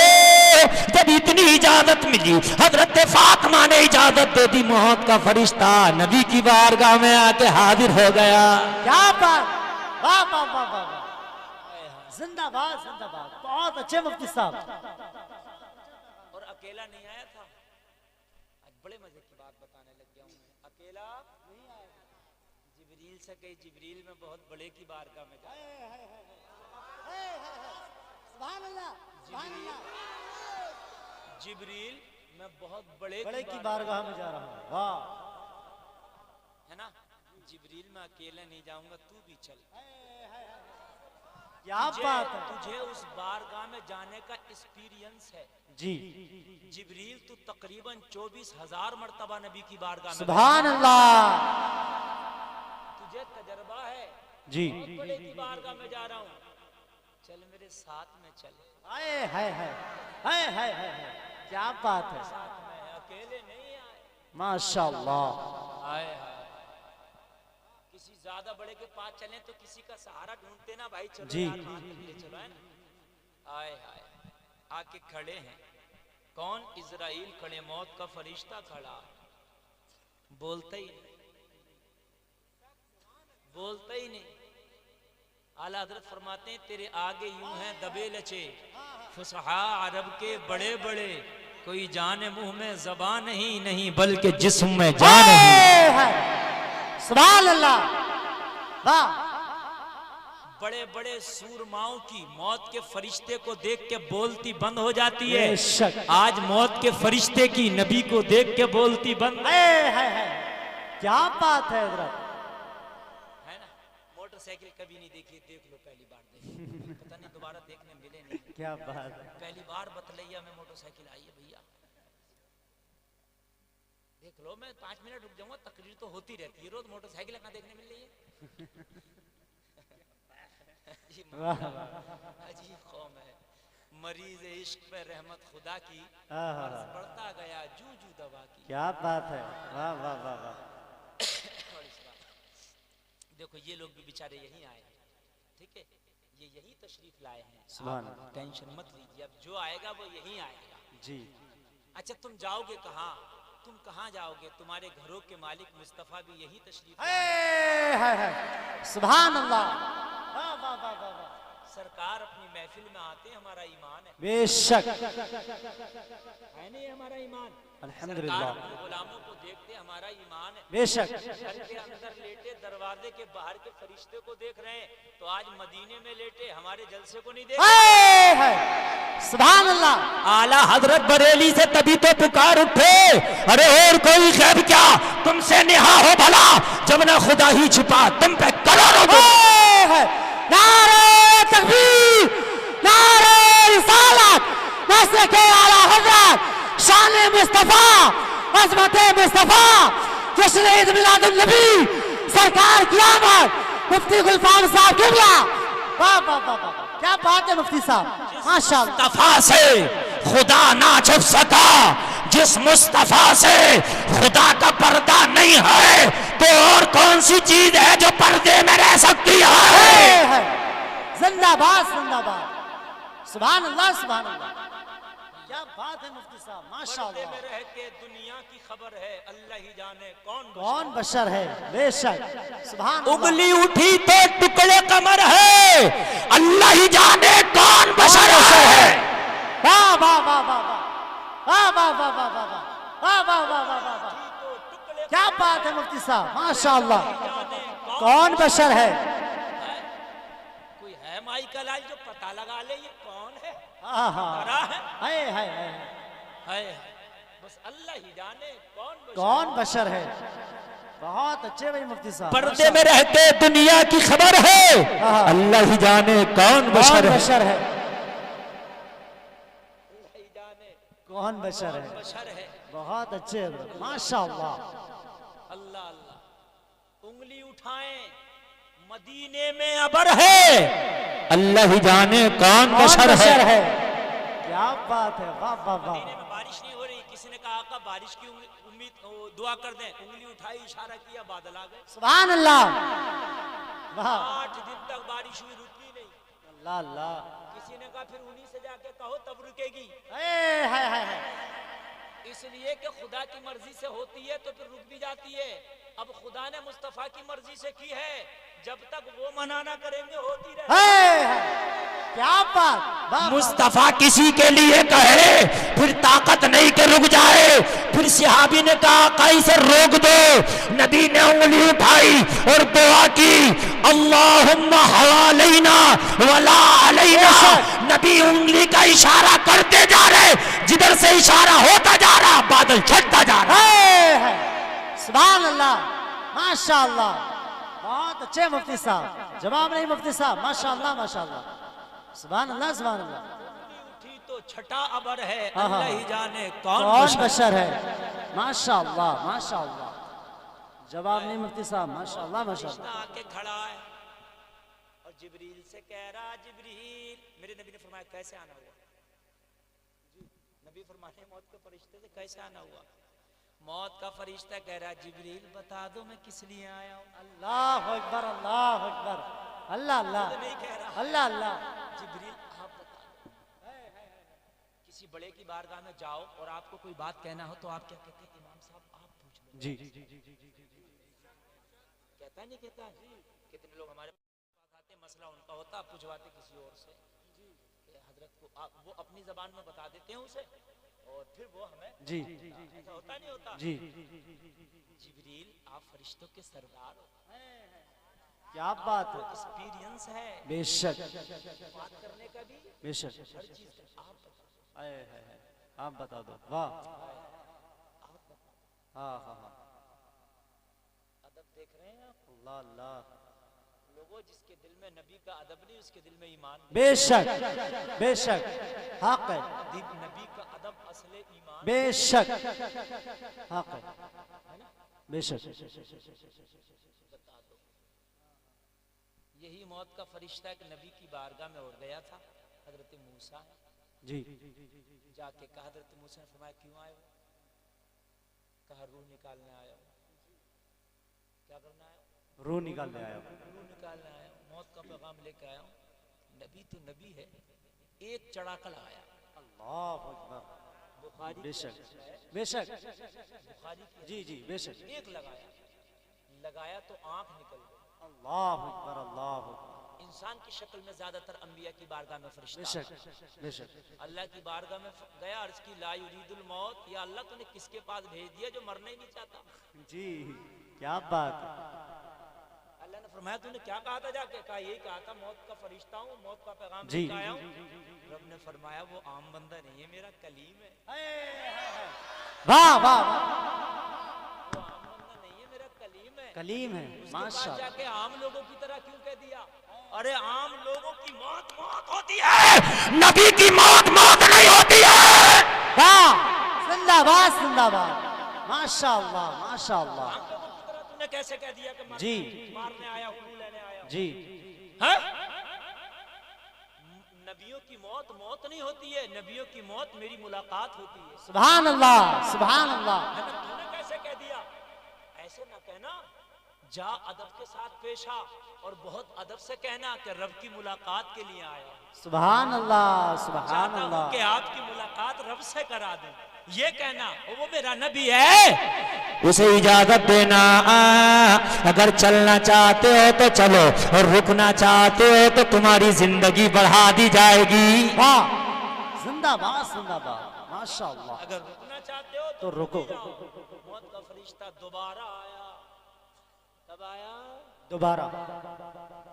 जब इतनी इजाजत मिली, हजरत फातिमा ने इजाजत दे दी, मौत का फरिश्ता नबी की बारगाह में आके हाजिर हो गया। क्या बात, वाह वाह वाह वाह वाह, जिंदाबाद जिंदाबाद। बहुत अच्छे मुफ्ती साहब। और अकेला नहीं आया था, आज बड़े मजे की बात बताने लग गया हूं मैं। अकेला नहीं आया, जिब्रील से कही जिब्रील में बहुत बड़े की बारगाह में जा। जिब्रील मैं बहुत बड़े की बारगाह में जा रहा हूँ, वाह। है ना, जिब्रील मैं अकेले नहीं जाऊंगा, तू भी चल। क्या बात है तुझे उस बारगाह में जाने का एक्सपीरियंस है जी। जिब्रील तू तकरीबन 24,000 मर्तबा नबी की बारगाह में सुभान अल्लाह। तुझे तजर्बा है जी। बहुत बड़े की बारगाह में जा रहा हूँ, चल मेरे साथ में चल। हाय हाय हाय हाय हाय हाय, क्या बात है। साथ में अकेले नहीं आए, माशाअल्लाह। आए किसी ज्यादा बड़े के पास चले तो किसी का सहारा ढूंढते ना भाई, चलो जी। यार हाथ ले चलो, है ना। आए हाय आके खड़े हैं, कौन? इजराइल खड़े, मौत का फरिश्ता खड़ा, बोलता ही नहीं, बोलता ही नहीं। आला हजरत फरमाते हैं तेरे आगे यूं हैं दबे लचे फुसहा अरब के बड़े बड़े, कोई जाने मुंह में ज़बान नहीं, नहीं बल्कि जिस्म में जान है। सुभान अल्लाह, वाह। बड़े बड़े सूरमाओं की मौत के फरिश्ते को देख के बोलती बंद हो जाती है। बेशक। आज मौत के फरिश्ते की नबी को देख के बोलती बंद है। क्या बात है हजरत, है ना। मोटरसाइकिल कभी नहीं देखी, देख लो पहली बार देखी, पता नहीं दोबारा देखने मिले नहीं। क्या बात है। पहली बार बतलैया में मोटरसाइकिल आई है भैया, देख लो। मैं 5 मिनट रुक जाऊंगा, तकरीर तो होती रहती है रोज, मोटरसाइकिल कहाँ देखने मिल रही है। अजीब कौम है, मरीज इश्क पे रहमत खुदा की, बढ़ता गया जू जू दवा की। क्या बात है, वाह वाह वाह वाह। देखो ये लोग भी बेचारे यहीं आए, ठीक है, ये यही तशरीफ लाए हैं। सुभान आप टेंशन मत लीजिए, अब जो आएगा वो यहीं आएगा जी। अच्छा तुम जाओगे कहाँ? तुम कहाँ जाओगे? तुम्हारे घरों के मालिक मुस्तफा भी यही तशरीफ है। सुभान अल्लाह, वाह वाह वाह वाह वाह। सरकार अपनी महफिल में आते हैं, हमारा ईमान है, बेशक है नहीं हमारा ईमान। अल्हम्दुलिल्लाह। सरकार अपने गुलामों को देखते, हमारा ईमान है। बेशक। घर के अंदर लेटे दरवाजे के बाहर के फरिश्ते को देख रहे हैं, तो आज मदीने में लेटे हमारे जलसे को नहीं देख है। सुभान अल्लाह। आला हजरत बरेली से तभी तो पुकार उठे, अरे और कोई गैब क्या तुमसे निहा हो भला, जब ना खुदा ही छिपा तुम पे करोड़ों है। नारे तकबीर, नारे रिसालत, नस्ल के आला हजरत, शान मुस्तफा, अजमत मुस्तफा, जश्न ईद मिलादुन नबी, सरकार की आमद, मुफ्ती गुलफाम साहब किबला। वाह वाह वाह वाह, क्या बात है मुफ्ती साहब, माशाअल्लाह। मुस्तफा से खुदा ना छुप सका, जिस मुस्तफा से खुदा का पर्दा नहीं है, तो और कौन सी चीज है जो पर्दे में रह सकती है? जिंदाबाद जिंदाबाद, सुभान अल्लाह सुभान अल्लाह। क्या बात है मुफ्ती साहब, माशाअल्लाह। में रह के दुनिया की खबर है, अल्लाह ही जाने कौन बशर है। बेशक, सुभान अल्लाह। उंगली उठी तो टुकड़े कमर है, अल्लाह ही जाने कौन बशर है। वाह वाह वाह वाह वाह वाह वाह वाह वाह वाह वाह वाह वाह वाह वाह। क्या बात है मुफ्ती साहब, माशाअल्लाह। कौन बशर है? कोई है माई का लाल जो पता लगा ले ये कौन है? है। बस अल्लाह ही जाने कौन कौन बशर है। बहुत अच्छे भाई मुफ्ती साहब। पर्दे में रहते दुनिया की खबर है, अल्लाह ही जाने कौन बशर है। बशर है, नहीं जाने कौन बशर है। बशर है। बहुत अच्छे माशाअल्लाह। अल्लाह अल्लाह। उंगली उठाएं, मदीने में अबर है, अल्लाह ही जाने कौन बशर है। क्या बात है, वाह वाह वाह। मदीने में बारिश नहीं हो रही, किसी ने कहा आका बारिश की उम्मीद दुआ कर दें, उंगली उठाई, इशारा किया, बादल आ गए। सुभान अल्लाह, वाह। 8 दिन तक बारिश हुई, रुकी नहीं। अल्लाह अल्लाह। किसी ने कहा फिर उन्हीं से जाके कहो तब रुकेगी। हाय इसलिए कि खुदा की मर्जी से होती है तो फिर रुक भी जाती है। अब खुदा ने मुस्तफा की मर्जी से की है, जब तक वो मना ना करेंगे होती रहेगी। क्या बात, वाह, मुस्तफा किसी के लिए कहे फिर ताकत नहीं के रुक जाए। फिर सहाबी ने कहा कैसे रोक दो, नबी ने उंगली उठाई और दुआ की, अल्लाहुम्मा हवालैना वला अलैना। नबी उंगली का इशारा करते जा रहे, जिधर से इशारा होता जा रहा बादल छटता जा रहा है। सुभान अल्लाह, माशाअल्लाह, बहुत अच्छे मुफ्ती साहब। जवाब नहीं मुफ्ती साहब, माशाअल्लाह माशाअल्लाह। सुभान अल्लाह सुभान अल्लाह। उठी तो छठा अबर है, अल्लाह ही जाने कौन कौन बशर है। माशाअल्लाह माशाअल्लाह। जवाब नहीं मुफ्ती साहब, माशाअल्लाह माशाअल्लाह। आके खड़ा है और जिब्रील से कह रहा, जिब्रील, मेरे नबी ने फरमाया कैसे आना हुआ। नबी फरमाते मौत के फरिश्ते से कैसे आना हुआ। मौत का फरिश्ता कह रहा, जिब्रील बता दो मैं किस लिए आया हूँ। अल्लाह अकबर, अल्लाह अकबर, अल्लाह अल्लाह, नहीं कह रहा, अल्लाह अल्लाह। जिब्रील आप बता दो। किसी बड़े की बारगाह में जाओ और आपको कोई बात कहना हो तो आप क्या कहते हैं, इमाम साहब आप पूछ लो। जी कहता नहीं कहता। कितने लोग हमारे पास आते, मसला उनका होता, पूछवाते किसी और से, हजरत को वो अपनी जबान में बता देते हैं उसे और फिर वो हमें जी ऐसा होता नहीं होता। जी। जिब्रील आप फरिश्तों के सरदार हो, क्या बात है, एक्सपीरियंस है बेशक बात करने का भी, बेशक। हर चीज का। आप बता दो, वाह। हाँ हाँ हाँ, अदब देख रहे हैं आप अल्लाह अल्लाह। लोगों, जिसके दिल में नबी का अदब नहीं उसके दिल में ईमान नहीं। बेशक बेशक, हक है, नबी का अदब असले ईमान। बेशक हक है, बेशक। बता दो, यही मौत का फरिश्ता एक नबी की बारगाह में उड़ गया था, हजरत मूसा जी। जाके कहा, हजरत मूसा ने फरमाया क्यों आए हो। कहा रूह निकालने आया हूं। क्या करना आया? रूह निकालने आया, रूह निकालने आया, मौत का पैगाम लेके आया हूं। नबी तो नबी है, एक चढ़ाका लगाया। अल्लाह अकबर, बुखारी बेशक बेशक, बुखारी की जी जी बेशक। एक लगाया तो आंख निकल गई। अल्लाह अकबर, अल्लाह अकबर। इंसान की शक्ल में ज्यादातर अंबिया की बारगाह में फरिश्ता बेशक आता है। बेशक। अल्लाह की बारगाह में गया, अर्ज की ला युरीदुल मौत, या अल्लाह तूने किसके पास भेज दिया जो मरना ही नहीं चाहता। जी, क्या बात है। अल्लाह ने फरमाया तूने क्या कहा था जाके। कहा यही कहा था मौत का फरिश्ता हूँ, मौत का पैगाम जी। लेकर आया हूँ। रब ने फरमाया वो आम बंदा नहीं है, मेरा कलीम है। वाह वाह, वो आम बंदा नहीं है, मेरा कलीम है। कलीम है, उसके बाद माशा। जाके आम लोगों की तरह क्यों कह दिया। अरे आम लोगों की मौत मौत होती है, नबी की मौत मौत नहीं होती है। वाह, जिंदाबाद जिंदाबाद, माशाअल्लाह माशाअल्लाह। आम लोगों की तरह तूने कैसे कह दिया कि जी। मारने आया हूँ, लेने आया हूँ। जी हैं? नबियों की मौत मौत नहीं होती है, नबियों की मौत मेरी मुलाकात होती है। सुभान अल्लाह सुभान अल्लाह। लेकिन तूने कैसे कह दिया। ऐसे ना कहना, जा अदब के साथ पेश आ और बहुत अदब से कहना कि रब की मुलाकात के लिए आया। सुभान अल्लाह सुभान चाहता हूं अल्लाह। कि आपकी मुलाकात रब से करा दूं, ये कहना वो मेरा नबी है। उसे इजाजत देना, अगर चलना चाहते हो तो चलो और रुकना चाहते हो तो तुम्हारी जिंदगी बढ़ा दी जाएगी। वाह, जिंदाबाद जिंदाबाद, माशाअल्लाह। अगर रुकना चाहते हो तो रुको। मौत का फरिश्ता दोबारा आया। कब आया? दोबारा।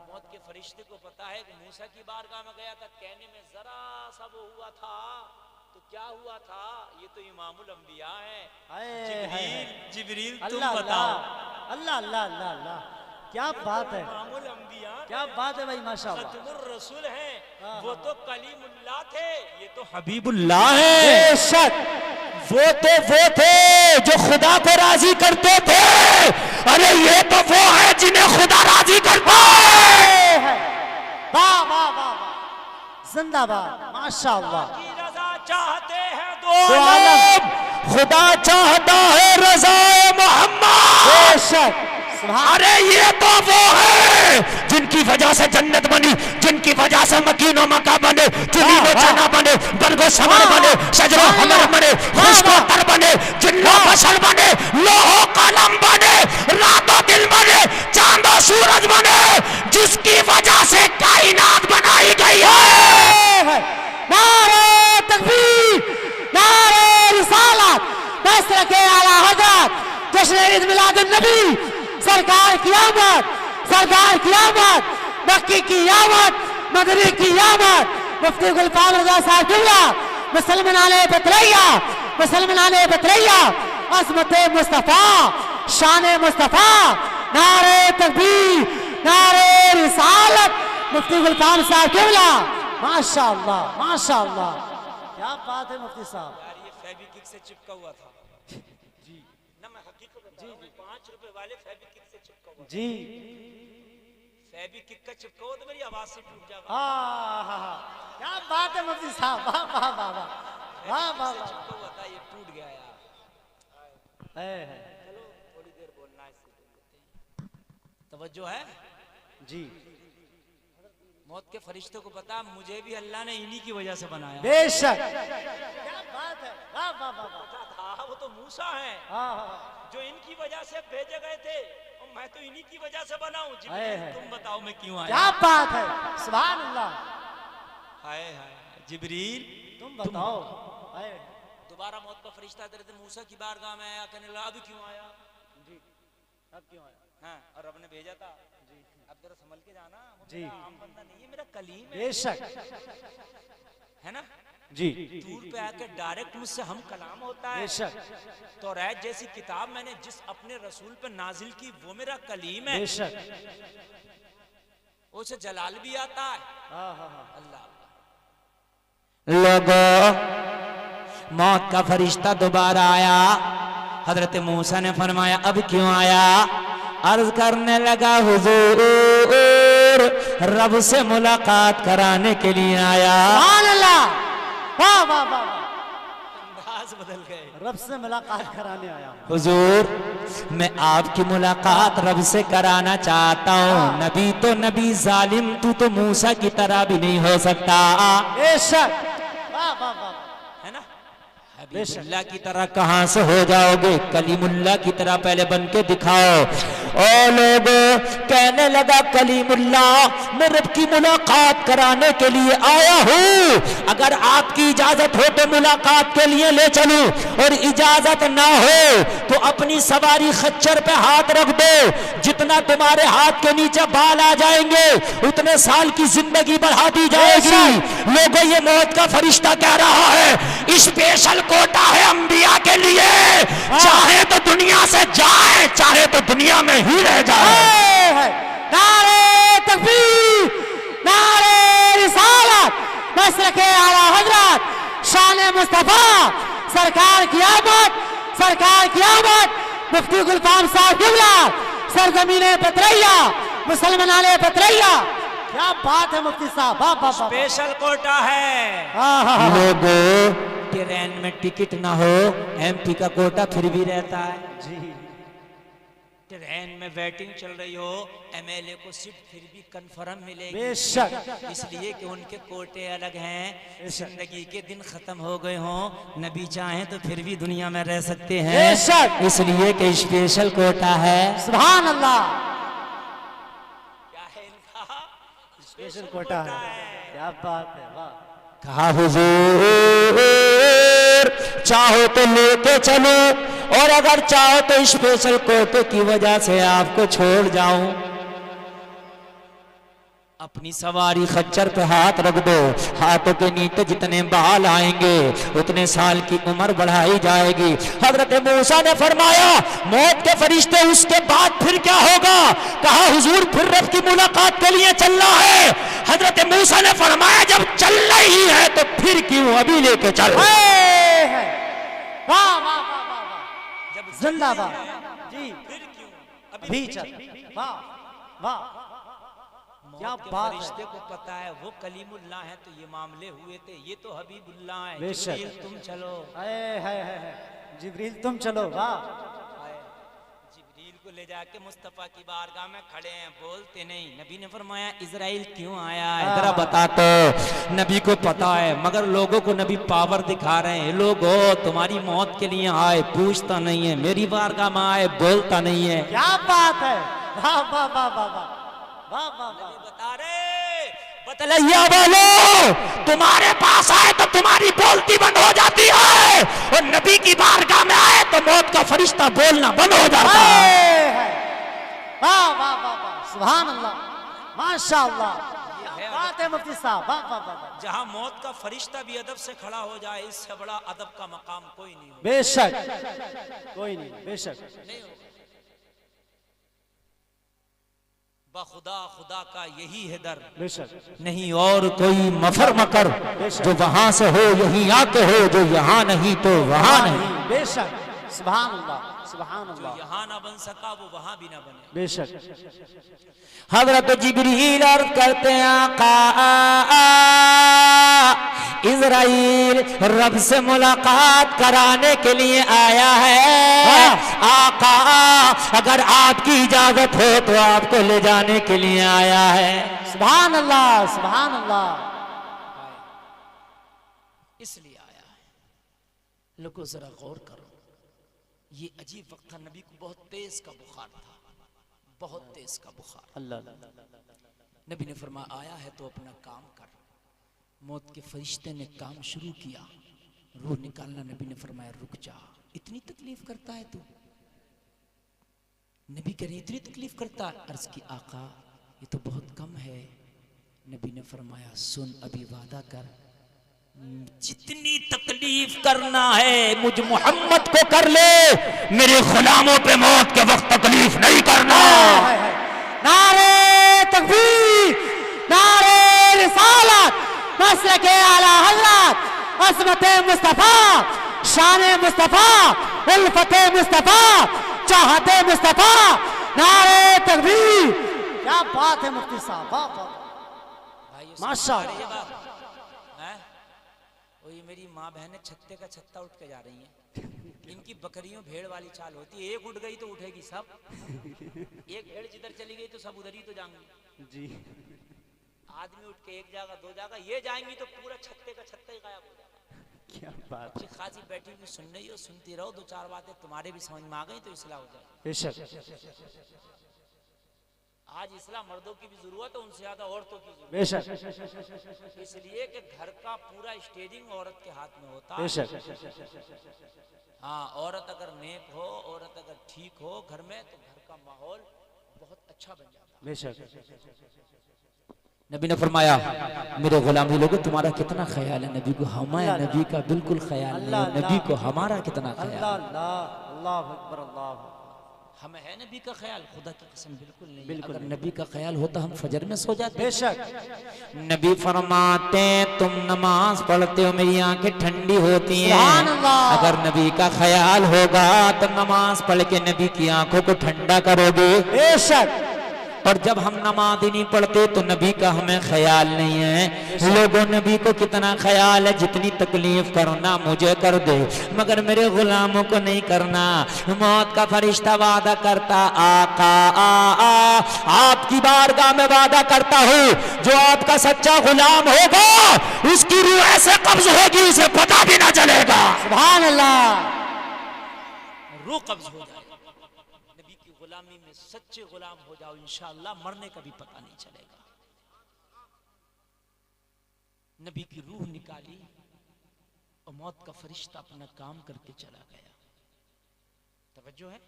मौत के फरिश्ते को पता है कि मूसा की बारगाह में गया था, कहने में जरा सा वो हुआ था तो तो क्या हुआ था? ये तो इमामुल अंबिया है। हाय जिब्रील तुम अल्लाह बताओ। अल्लाह अल्लाह अल्लाह अल्लाह, क्या बात है, इमामुल अंबिया, क्या बात है भाई, माशाअल्लाह। खत्मुर रसूल हैं, हाँ, वो हाँ। तो कलीमुल्लाह थे, ये तो हबीबुल्लाह है। बेशक वो थे जो खुदा को राजी करते थे, अरे ये तो वो है जिन्हें खुदा राजी करता है। वाह वाह वाह वाह, जिंदाबाद, माशाअल्लाह। की रजा चाहते हैं दो दो आलम, खुदा चाहता है रज़ाए मोहम्मद। बेशक, सुभान अरे ये तो वो है जिनकी वजह से जन्नत बनी, जिनकी वजह से मकीनो मका बने, चुनी में चना बने, बरगो समर बने, शजरो हमर बने, खुशको तर बने, जिन्नो बशर बने, लोहो कलम बने, रातों दिल बने, चांदो सूरज बने, जिसकी वजह से कायनात बनाई गई है। नारे तकबीर, नारे रिसालत, नस्र के आला हज़रत जश्न ईद मिलादुन नबी, सरकार की आमद, सरकार की आमद, मक्की की आमद, मदनी की आमद, मुफ्ती गुलफाम रज़ा साहब जुमला, मुसलमाने बतरैया, मुसलमाने बतरैया, अज़मत मुस्तफ़ा, शान मुस्तफ़ा, नारे तकबीर, नारे रिसालत, मुफ्ती गुलफाम साहब जुमला, माशाअल्लाह माशाअल्लाह, क्या बात है मुफ्ती साहब। यार ये फेविक्विक से चिपका हुआ था जी ना, मैं हकीकत बता रहा हूं, 5 रुपए वाले फेविक्विक से चिपका हुआ जी फेविक्विक का चिपका हुआ तो मेरी आवाज से टूट जाएगा। क्या बात है मुफ्ती साहब, वाह वाह वाह वाह वाह वाह वाह। चिपका हुआ था, ये टूट गया यार। चलो थोड़ी देर बोलना है, इससे बोल लेते हैं। तवज्जो है जी, मौत के फरिश्ते को पता, मुझे भी अल्लाह ने इन्हीं की वजह से बनाया। बेशक, क्या बात है, वाह वाह वाह वाह। पता था वो तो मूसा है हाँ, हाँ, जो इनकी वजह से भेजे गए थे, और मैं तो इन्हीं की वजह से बनाऊं। है, जिब्रील है। तुम बताओ मैं क्यों आया? क्या बात है, सुभान अल्लाह। हाय हाय जिब्रील तुम बताओ, हाय, दोबारा मौत का फरिश्ता हज़रत मूसा की बारगाह में आया, कहने लगा अभी क्यों आया? जी, अब क्यों आया? हाँ, और रब ने भेजा था जी, अब जरा संभल के जाना, वो जी। मेरा आम बंदा नहीं है, मेरा कलीम है, बेशक, है ना? जी, दूर पे आके डायरेक्ट मुझसे हम कलाम होता है। बेशक, तौरात जैसी किताब मैंने जिस अपने रसूल पे नाजिल की, वो मेरा कलीम है, बेशक, उसे जलाल भी आता है। हाँ हाँ हाँ, अल्लाह लोगों, मौत का फरिश्ता दोबारा आया। हजरत मूसा ने फरमाया अब क्यों आया? अर्ज करने लगा हुजूर, रब से मुलाकात कराने के लिए आया। सुभान अल्लाह, वाह वाह वाह वाह, अंदाज बदल गए। रब से मुलाकात कराने आया हूँ। हुजूर, मैं आपकी मुलाकात रब से कराना चाहता हूँ। नबी तो नबी, जालिम तू तो मूसा की तरह भी नहीं हो सकता। बेशक, वाह वाह वाह, है ना? हबीबुल्लाह की तरह कहां से हो जाओगे? कलीमुल्लाह की तरह पहले बन के दिखाओ। ओ लोगों, कहने लगा कलीमुल्लाह, मैं रब की मुलाकात कराने के लिए आया हूँ। अगर आपकी इजाजत हो तो मुलाकात के लिए ले चलूं, और इजाजत ना हो तो अपनी सवारी खच्चर पे हाथ रख दो। जितना तुम्हारे हाथ के नीचे बाल आ जाएंगे उतने साल की जिंदगी बढ़ा दी जाएगी। लोगों, ये मौत का फरिश्ता कह रहा है स्पेशल कोटा है अंबिया के लिए, चाहे तो दुनिया से जाए, चाहे तो दुनिया में ही रह जाए। नारे तकबीर, नारे रिसालत, नस्र के आला हज़रत, शान मुस्तफ़ा, सरकार की आमद, सरकार की आमद, मुफ्ती गुलफाम साहब जुमला, सरजमीने बतरैया, मुसलमाने बतरैया। क्या बात है मुफ्ती साहब, वाह वाह वाह। स्पेशल कोटा है। हाँ हाँ हाँ, लोगों, ट्रेन में टिकट ना हो, एमपी का कोटा फिर भी रहता है। जी, ट्रेन में वेटिंग चल रही हो, एमएलए को सीट फिर भी कंफर्म मिलेगी, बेशक, इसलिए कि उनके कोटे अलग हैं। जिंदगी के दिन खत्म हो गए हों, नबी चाहें तो फिर भी दुनिया में रह सकते हैं, बेशक, इसलिए कि स्पेशल कोटा है। सुभान अल्लाह, क्या है इनका? स्पेशल कोटा है। क्या बात है, वाह। कहा हुजूर, चाहो तो लेके चलो, और अगर चाहो तो स्पेशल कोटे की वजह से आपको छोड़ जाऊं। अपनी सवारी खच्चर पे हाथ रख दो, हाथों के नीचे जितने बाल आएंगे उतने साल की उम्र बढ़ाई जाएगी। हजरत मूसा ने फरमाया मौत के फरिश्ते उसके बाद फिर क्या होगा? कहा हुजूर फिर रब की मुलाकात के लिए चलना है। हजरत मूसा ने फरमाया जब चलना ही है तो फिर क्यों, अभी लेके चल। वाह वाह वाह वाह वाह, जिंदाबाद जी, फिर क्यों, अभी चल। वाह वाह, क्या बात है। फरिश्ते को पता है वो कलीमुल्लाह है तो ये मामले हुए थे, ये तो हबीबुल्लाह है। बेशक। जिब्रील तुम चलो, है जिब्रील तुम चलो। वाह, जिब्रील को ले जाके मुस्तफा की बारगाह में खड़े हैं, बोलते नहीं। नबी ने फरमाया इजराइल क्यों आया है जरा बता तो। नबी को पता है मगर लोगों को नबी पावर दिखा रहे हैं। लोगो तुम्हारी मौत के लिए आए, पूछता नहीं है, मेरी बारगाह में आए, बोलता नहीं है। क्या बात है। वाह वाह वाह वाह वाह वाह वाह वाह। बता रहे बतलैया वालों, तुम्हारे पास आए तो तुम्हारी बोलती बंद हो जाती है, और नबी की बारगाह में आए तो मौत का फरिश्ता बोलना बंद हो जाता है। वाह वाह वाह वाह, सुभान अल्लाह, माशाअल्लाह, बात है मुफ्ती साहब। वाह वाह वाह। जहां मौत का फरिश्ता भी अदब से खड़ा हो जाए, इससे बड़ा अदब का मकाम कोई नहीं हो। बेशक कोई नहीं, बेशक नहीं हो। खुदा खुदा का यही है दर, बेशक नहीं और कोई मफर मकर, जो वहां से हो यहीं आके हो, जो यहाँ नहीं तो वहां नहीं। बेशक, सुभान अल्लाह सुभान अल्लाह। यहाँ ना बन सका वो वहां भी ना बने। बेशक। हजरत जिब्रील अर्ज करते हैं आका इजराइल रब से मुलाकात कराने के लिए आया है। आका अगर आपकी इजाजत हो तो आपको ले जाने के लिए आया है। सुभान अल्लाह सुभान अल्लाह। इसलिए आया है। लोगों जरा गौर करो, ये अजीब वक्त था, नबी को बहुत तेज का बुखार था, बहुत तेज का बुखार। अल्लाह नबी ने फरमाया आया है तो अपना काम कर। मौत के फरिश्ते ने काम शुरू किया, रूह निकालना। नबी ने फरमाया रुक जा, इतनी तकलीफ करता है तू? नबी कह रहे इतनी तकलीफ करता? अर्ज की आका ये तो बहुत कम है। नबी ने फरमाया सुन, अभी वादा कर, जितनी तकलीफ करना है मुझ मोहम्मद को कर ले, मेरे गुलामों पे मौत के वक्त तकलीफ नहीं करना। नारे तकबीर, नारे रिसालत, मसलके आला हज़रत, अज़मते मुस्तफा, शाने मुस्तफा, उल्फते मुस्तफा, चाहते मुस्तफा, नारे तकबीर। क्या बात है मुफ्ती साहब, वाह वाह, माशाअल्लाह। ये मेरी माँ बहनें छत्ते का छत्ता उठ के जा रही हैं। इनकी बकरियों भेड़ वाली चाल होती है, एक उठ गई तो उठेगी सब। एक भेड़ जिधर चली गई तो सब उधर ही तो जाएंगे जी। आदमी उठ के एक जगह दो जगह ये जाएंगी तो पूरा छत्ते का छत्ता ही गायब हो जाएगा। क्या बात। अच्छी खासी बैठी हुई सुन रही हो, सुनती रहो, दो चार बातें तुम्हारे भी समझ में आ गई तो इस्लाह हो जाए। बेशक आज इस्लाह मर्दों की भी जरूरत है, उनसे ज्यादा औरतों की जरूरत बेशक है। इसलिए कि घर का पूरा स्टेजिंग औरत के हाथ में होता है। बेशक। हाँ, औरत अगर नेक हो, औरत अगर ठीक हो घर में, तो घर का माहौल बहुत अच्छा बन जाता है। बेशक। नबी ने फरमाया मेरे गुलामी लोगों तुम्हारा कितना ख्याल है? नबी को हमारा नबी का बिल्कुल ख्याल नहीं है। नबी को हमारा कितना ख्याल? अल्लाह अकबर, अल्लाह। हमें है नबी का ख्याल? खुदा की कसम बिल्कुल नहीं। बिल्कुल अगर नबी का ख्याल होता हम फजर में सो जाते। बेशक। नबी फरमाते तुम नमाज पढ़ते हो मेरी आंखें ठंडी होती हैं। सुभान अल्लाह। अगर नबी का ख्याल होगा तो नमाज पढ़ के नबी की आंखों को ठंडा करोगे। बेशक। और जब हम नमाज ही नहीं पढ़ते तो नबी का हमें ख्याल नहीं है। लोगों नबी को कितना ख्याल है, जितनी तकलीफ करना मुझे कर दे मगर मेरे गुलामों को नहीं करना। मौत का फरिश्ता वादा करता आका आपकी बारगाह में वादा करता हूँ जो आपका सच्चा गुलाम होगा उसकी रूह ऐसे कब्ज होगी उसे पता भी ना चलेगा। सुभान अल्लाह। रूह कब्ज हो जाएगी। नबी की गुलामी में सच्चे गुलाम हो जाओ, इंशाअल्लाह मरने का भी पता नहीं चलेगा। नबी की रूह निकाली और मौत का फरिश्ता अपना काम करके चला गया। तवज्जो है,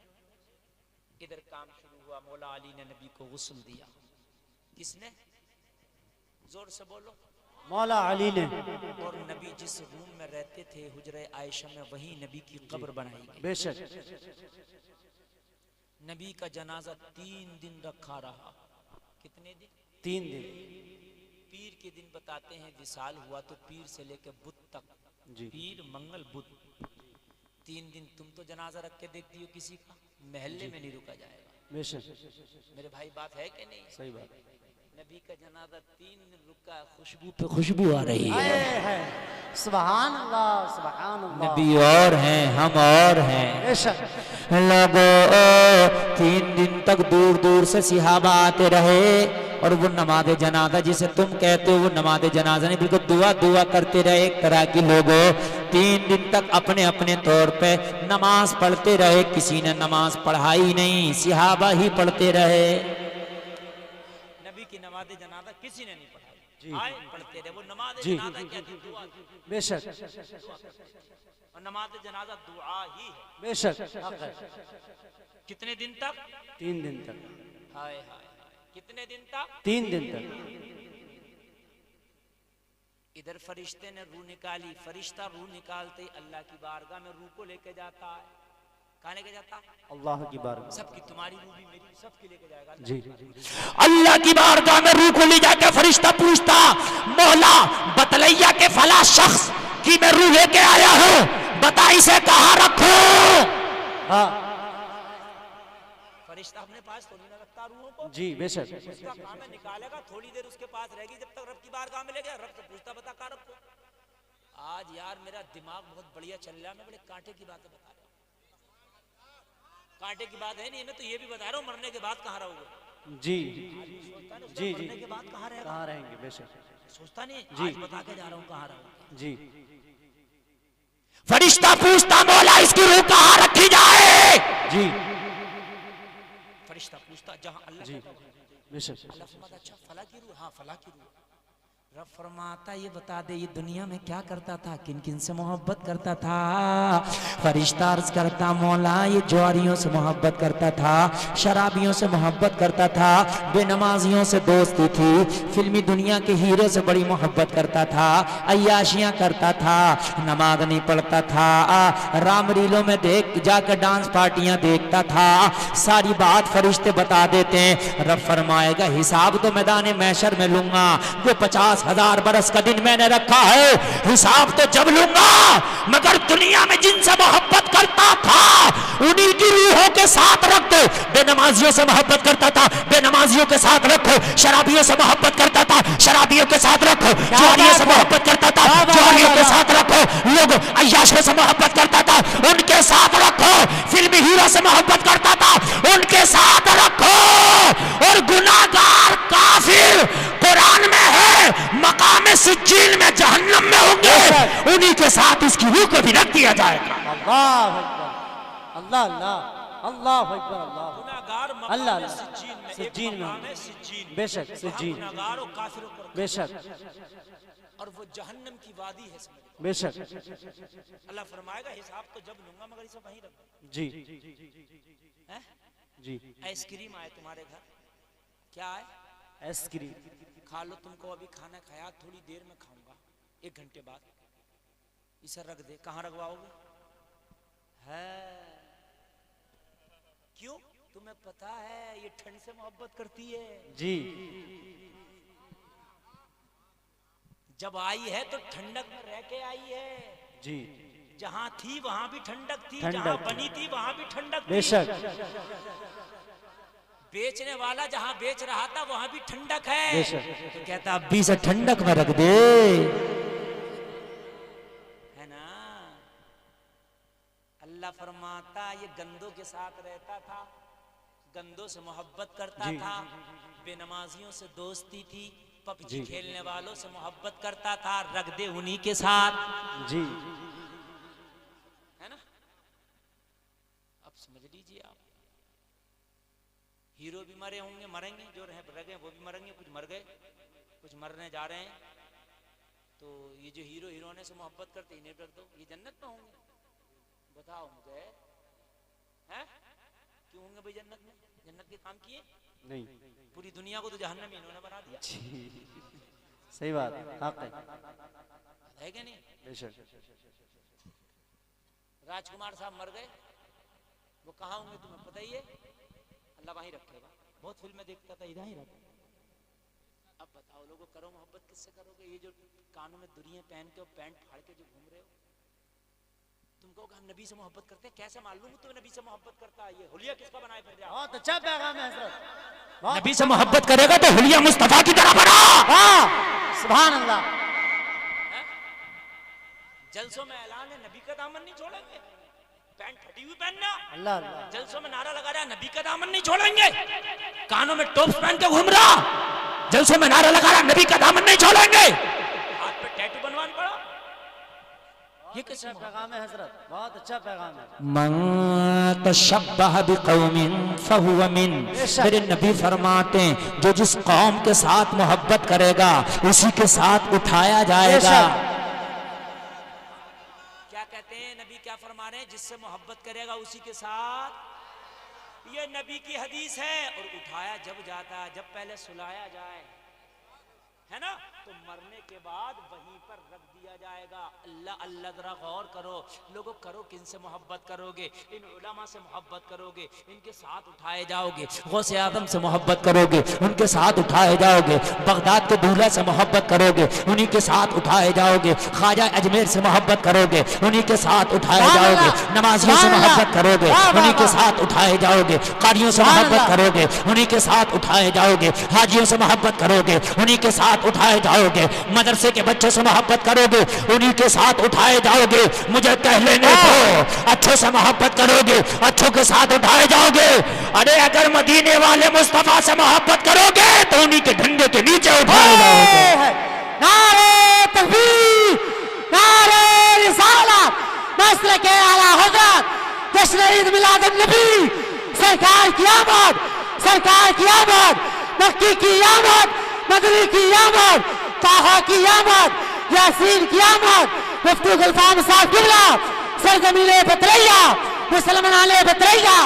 इधर काम शुरू हुआ। मौला अली ने नबी को गुस्ल दिया। किसने? जोर से बोलो। मौला अली ने। और नबी जिस रूम में रहते थे हुजरे आयशा में, वही नबी की कब्र बनाई गई। बेशक। नबी का जनाजा 3 दिन रखा रहा। कितने दिन? 3 दिन। पीर के दिन बताते हैं विसाल हुआ, तो पीर से लेकर बुध तक, पीर मंगल बुध 3 दिन। तुम तो जनाजा रख के देखती हो किसी का, महल्ले में नहीं रुका जाएगा। बेशक मेरे भाई, बात है कि नहीं? सही बात। नबी का जनाजा 3 दिन रुका, खुशबू पे खुशबू आ रही है। सुभान अल्लाह, सुभान अल्लाह। नबी और हैं, हम और हैं। बेशक। लोगों 3 दिन तक दूर दूर से सिहाबा आते रहे, और वो नमाज जनाजा जिसे तुम कहते हो, वो नमाज जनाजा नहीं, बिल्कुल दुआ दुआ करते रहे। एक तरह की लोगों 3 दिन तक अपने अपने तौर पे नमाज पढ़ते रहे। किसी ने नमाज पढ़ाई नहीं, सिहाबा ही पढ़ते रहे। नबी की नमाज जनाजा किसी ने नहीं पढ़ाई, आए पढ़ते रहे। वो नमाज जनाजा क्या थी? दुआ। बेशक। और नमाज जनाजा दुआ ही है। बेशक। कितने दिन तक? 3 दिन तक। हाय हाय, कितने दिन तक? 3 दिन तक। इधर फरिश्ते ने रूह निकाली। फरिश्ता रूह निकालते ही अल्लाह की बारगाह में रूह को लेके जाता है। कहाँ लेके जाता? अल्लाह की बारगाह। सबकी, तुम्हारी रूह भी मेरी, सबकी लेके जाएगा जी। अल्लाह की बारगाह में रूह को ले जाकर फरिश्ता पूछता, मौला बतलैया के फला शख्स की मैं रूह लेके आया हूँ, बता इसे कहाँ रखो? हाँ। फरिश्ता अपने पास थोड़ी ना रखता रूहों को। जी बेशक। उसका काम है निकालेगा, थोड़ी देर उसके पास रहेगी, जब तक रब की बारगाह में ले गया, रब से पूछता बता कहाँ रखो। आज यार मेरा दिमाग बहुत बढ़िया चल रहा है, मैं बड़े कांटे की बातें बता रहा हूँ। कांटे की बात है नहीं, मैं तो ये भी बता रहा हूँ मरने के बाद कहाँ रहोगे। जी जी जी। मरने के बाद कहाँ रहेगा? कहाँ रहेंगे? बेशक। सोचता नहीं। जी। आज बता के जा रहा हूँ कहाँ रहोगे। जी। फरिश्ता पूछता, मौला इसकी रूह कहाँ रखी जाए? जी। फरिश्ता पूछता, जहाँ अल्लाह जी बेशक। अल्लाह फरमाता, अच्छा फला की रूह? हाँ फला की रूह। रब फरमाता, ये बता दे ये दुनिया में क्या करता था, किन किन से मोहब्बत करता था? फरिश्ता अर्ज करता, मौला ये ज्वारियों से मोहब्बत करता था, शराबियों से मोहब्बत करता था, बेनमाजियों से दोस्ती थी, फिल्मी दुनिया के हीरो से बड़ी मोहब्बत करता था, अय्याशियां करता था, नमाज नहीं पढ़ता था, रामलीलों में देख जाकर डांस पार्टियां देखता था। सारी बात फरिश्ते बता देते हैं। रब फरमाएगा, हिसाब तो मैदान महशर में लूंगा, वो 50,000 बरस का दिन मैंने रखा है, हिसाब तो जब लूंगा, मगर दुनिया में जिनसे मोहब्बत करता था उन्हीं की रूहों के साथ रख दो। बेनमाजियों से मोहब्बत करता था, बेनमाजियों के साथ रखो। शराबियों से मोहब्बत करता था, शराबियों के साथ रखो। ज्वारियों से मोहब्बत करता था, ज्वारियों के साथ रखो। लोग अय्याशों से मोहब्बत करता था, उनके साथ रखो। फिल्मी हीरो से मोहब्बत करता था, उनके साथ रखो। और गुनाहगार काफिर कुरान में है, मकाम सिज्जीन में जहन्नम में होंगे, उन्हीं के साथ उसकी रूह को भी रख दिया जाएगा। अल्लाह अकबर, अल्लाह अल्लाह, अल्लाह अकबर, अल्लाह। गुनाहगार अल्लाह मकाम सिज्जीन में, सिज्जीन एक में मकाम है सिज्जीन, बेशक सिज्जीन, गुनाहगार और काफिरों को रखा। बेशक और वो जहन्नम की वादी है, समझ लो। बेशक। अल्लाह फरमाएगा, हिसाब तो जब लूंगा, मगर इसे वहीं रख दो। जी हैं? जी। आइसक्रीम आए तुम्हारे घर, क्या आए? आइसक्रीम खा लो, तुमको अभी खाना खाया, थोड़ी देर में खाऊंगा, 1 घंटे बाद, इसे रख दे। कहाँ रखवाओगे? है क्यों? तुम्हें पता है ये ठंड से मोहब्बत करती है। जी। जब आई है तो ठंडक में रह के आई है। जी। जहां थी वहां भी ठंडक थी, ठंडक जहां बनी थी वहां भी ठंडक थी। बेशक। बेचने वाला जहां बेच रहा था वहां भी ठंडक है, बेशक। तो कहता अभी से ठंडक में रख दे, है ना? अल्लाह फरमाता, ये गंदों के साथ रहता था, गंदों से मोहब्बत करता था, बेनमाजियों से दोस्ती थी, पबजी खेलने वालों से मोहब्बत करता था, रख दे उन्हीं के साथ। जी। है ना? अब समझ लीजिए आप, हीरो भी मरे होंगे, मरेंगे, जो रह गए वो भी मरेंगे, कुछ मर गए, कुछ मरने जा रहे हैं। तो ये जो हीरो हीरोइने से मोहब्बत करते इन्हें रख दो, ये जन्नत में होंगे? बताओ मुझे, हैं? क्यों होंगे भाई जन्नत में? जन्नत के काम किए नहीं, पूरी दुनिया को तो जहन्नम इन्होंने बना दिया। सही बात, हक है कि नहीं? बेशक। राजकुमार साहब मर गए, वो कहाँ होंगे तुम्हें पता ही है, अल्लाह वहीं रखेगा। बहुत फिल्में देखता था, इधर ही रखा। अब बताओ लोगों, करो मोहब्बत किससे करोगे? ये जो कानों में दुनिया पहन के और पैंट फाड़ के जो घूम रहे हो, तुम कहोगे हम नबी से मोहब्बत करते हैं, कैसे मालूम तुम्हें नबी से मोहब्बत करता है? ये हुलिया किसका बनाए फिर रहा? बहुत अच्छा पैगाम है हजरत। नबी से मोहब्बत करेगा तो हुलिया मुस्तफा की तरह बना। सुभान अल्लाह। जलसों में ऐलान है नबी का दामन नहीं छोड़ेंगे, पैंट फटी हुई पहनना। अल्लाह अल्लाह। जलसों में नारा लगा रहा है नबी का दामन नहीं छोड़ेंगे, कानों में टोप्स पहन के घूम रहा, जलसों में नारा लगा रहा है नबी का दामन नहीं छोड़ेंगे, हाथ पे टैटू बनवाना पड़ा। ये कैसा पैगाम है हजरत? बहुत अच्छा पैगाम है। मन तशब्बह बिकौमिन फहुव मिन। मेरे नबी फरमाते हैं जो जिस कौम के साथ मोहब्बत करेगा उसी के साथ उठाया जाएगा। क्या कहते हैं नबी, क्या फरमा रहे हैं? जिससे मोहब्बत करेगा उसी के साथ, ये नबी की हदीस है। और उठाया जब जाता है, जब पहले सुलाया जाए, है ना, तो मरने के बाद वहीं पर रख दिया जाएगा। अल्लाह अल्लाह, जरा गौर करो लोगों, करो किनसे मोहब्बत करोगे? इन उलमा से मोहब्बत करोगे, इनके साथ उठाए जाओगे। गौसे आदम से मोहब्बत करोगे, उनके साथ उठाए जाओगे। बगदाद के दूल्हा से मोहब्बत करोगे, उन्हीं के साथ उठाए जाओगे। ख्वाजा अजमेर से मोहब्बत करोगे, उन्हीं के साथ उठाए जाओगे। नमाजियों से मोहब्बत करोगे, उन्हीं के साथ उठाए जाओगे। कारियों से मोहब्बत करोगे, उन्हीं के साथ उठाए जाओगे। हाजियों से मोहब्बत करोगे, उन्हीं के साथ उठाए जाओगे। मदरसे के बच्चों से मोहब्बत करोगे, उन्हीं के साथ उठाए जाओगे। मुझे कह लेने दो, अच्छों से मोहब्बत करोगे, अच्छों के साथ उठाए जाओगे। अरे अगर मदीने वाले मुस्तफा से मोहब्बत करोगे तो उन्हीं के झंडे के नीचे उठाए जाओगे। नारे तकबीर, नारे रिसालत, मसलक आला हज़रत, जश्न ईद मिलादुन नबी, सरकार की आमद, सरकार की आमद, मक्की की आमद, मदनी की आमद, ताहा की आमद, यासीन की आमद, मुफ्ती गुलफाम साहब किबला, सरजमीने बतरैया, मुसलमाने बतरैया।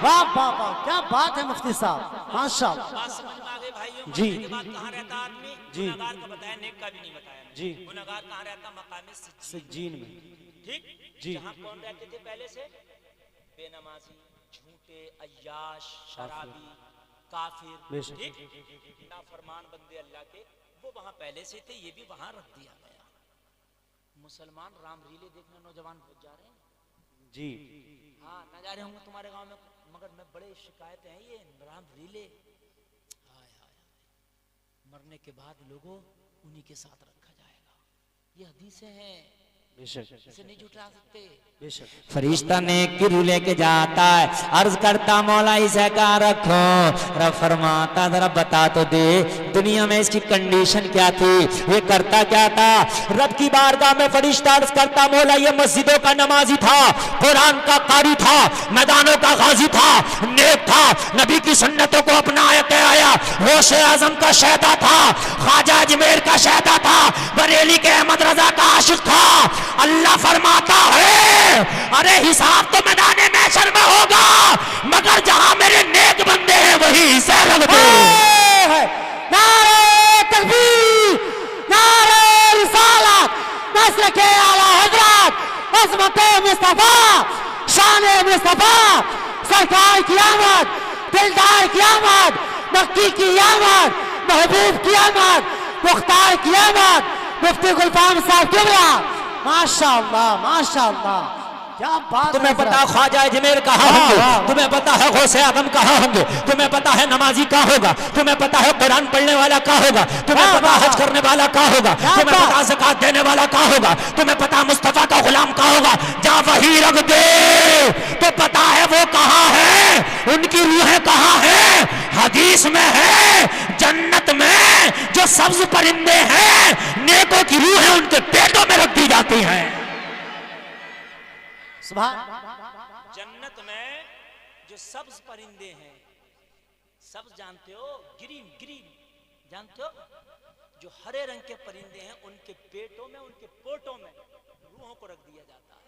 वाह वाह वाह, क्या बात है मुफ्ती साहब, माशाअल्लाह। बात समझ में आ गई भाइयों? जी। कहाँ रहता आदमी? जी। गुनहगार का बताया, नेक का भी नहीं बताया। जी। गुनहगार कहाँ रहता? मकामे सिज्जीन में। ठीक। जी। जहाँ कौन रहते थे पहले से? बेनमाजी, झूठे, अय्याश, शराबी, काफिर, बेशक। ठीक, नाफरमान बंदे अल्लाह के, वो वहां पहले से थे, ये भी वहां रख दिया गया। मुसलमान रामलीले देखने नौजवान पहुंच जा रहे हैं। जी। हाँ, न जा रहे होंगे तुम्हारे गांव में, मगर मैं बड़े शिकायतें हैं ये रामलीले। हाय हाय, मरने के बाद लोगों उन्हीं के साथ रखा जाएगा। ये हदीसें हैं, बेशक इसे नहीं झुठला सकते। बेशक। फरिश्ता ने किरू लेके जाता है, अर्ज करता मौला इसे कहाँ रखो? रब फरमाता जरा बता तो दे दुनिया में इसकी कंडीशन क्या थी, ये करता क्या था? रब की बारगाह में फरिश्ता अर्ज करता मौला ये मस्जिदों का नमाजी था, कुरान का कारी था, मैदानों का गाजी था, नेक था, नबी की सुन्नतों को अपनाया आया, गौसे आजम का शहदा था, ख्वाजा अजमेर का शहदा था, बरेली के अहमद रजा का आशिक था। अल्लाह फरमाता है अरे हिसाब तो मैदाने महशर में होगा, मगर जहां मेरे नेक बंदे हैं वही हिस्सा रखते हैं। नारे तकबीर, नारे रिसालत, मसलक आला हज़रत, अज़मत मुस्तफा, शान मुस्तफा, सरकार की आमद, दिलदार की आमद, मक्की की आमद, महबूब की आमद, मुख्तार की आमद, मुफ्ती गुलफाम साहब किबला। माशाअल्लाह माशाअल्लाह, क्या बात। तुम्हें पता ख्वाजा अजमेर कहाँ होंगे, तुम्हें पता है गौसे आदम कहाँ होंगे, तुम्हें पता है नमाजी कहाँ होगा, तुम्हें पता है कुरान पढ़ने वाला कहाँ होगा, तुम्हें पता हज करने वाला कहाँ होगा, तुम्हें पता ज़कात देने वाला कहाँ होगा, तुम्हें पता मुस्तफा का गुलाम कहाँ होगा। जहाँ वही रख दे तो पता है वो कहाँ है, उनकी रूहें कहाँ है। हदीस में है जन्नत में जो सब्ज परिंदे हैं नेकों की रूहें उनके पेटों में रख दी जाती हैं। जन्नत में जो सब्ज परिंदे हैं, सब्ज जानते हो, ग्रीन ग्रीन जानते हो, जो हरे रंग के परिंदे हैं उनके पेटों में, उनके पोटों में रूहों को रख दिया जाता है।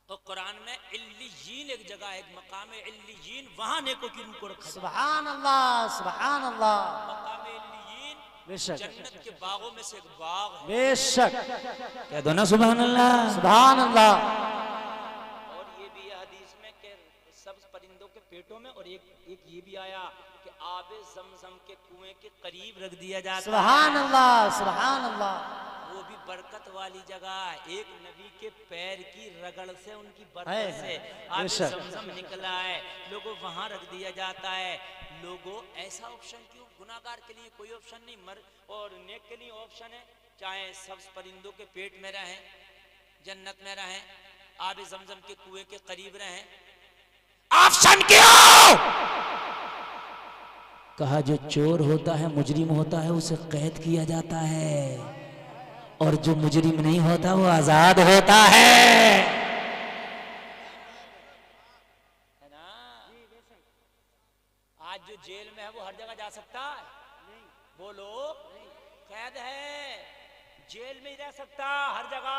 और कुरान में इल्लीयीन एक जगह है, एक मकाम इल्लीयीन, वहां नेकों की रूह को रखा। सुभान अल्लाह सुभान अल्लाह। मकाम इल्लीयीन बेशक जन्नत के बागों में से एक बाग है। बेशक कह दो ना सुभान अल्लाह। सुभान अल्लाह। और ये भी है हदीस में कि सब परिंदों के पेटों में, और एक ये भी आया कि आबे जमजम के कुएं के करीब रख दिया जाता है। सुभान अल्लाह सुभान अल्लाह। वो भी बरकत वाली जगह, एक नबी के पैर की रगड़ से, उनकी है, बरकत से आबे बेशक। जमजम निकला है। लोगों वहां रख दिया जाता है। लोगों ऐसा ऑप्शन क्यों? गुनाहगार के लिए कोई ऑप्शन नहीं, मर और नेक के लिए ऑप्शन है। चाहे सब परिंदों के पेट में रहें, जन्नत में रहें, आबे जमजम के कुएं के करीब रहें, ऑप्शन क्यों? कहा जो चोर होता है, मुजरिम होता है, उसे कैद किया जाता है, और जो मुजरिम नहीं होता वो आजाद होता है ना? आज जो जेल में है वो हर जगह जा सकता है? बोलो, कैद है, जेल में ही रह सकता, हर जगह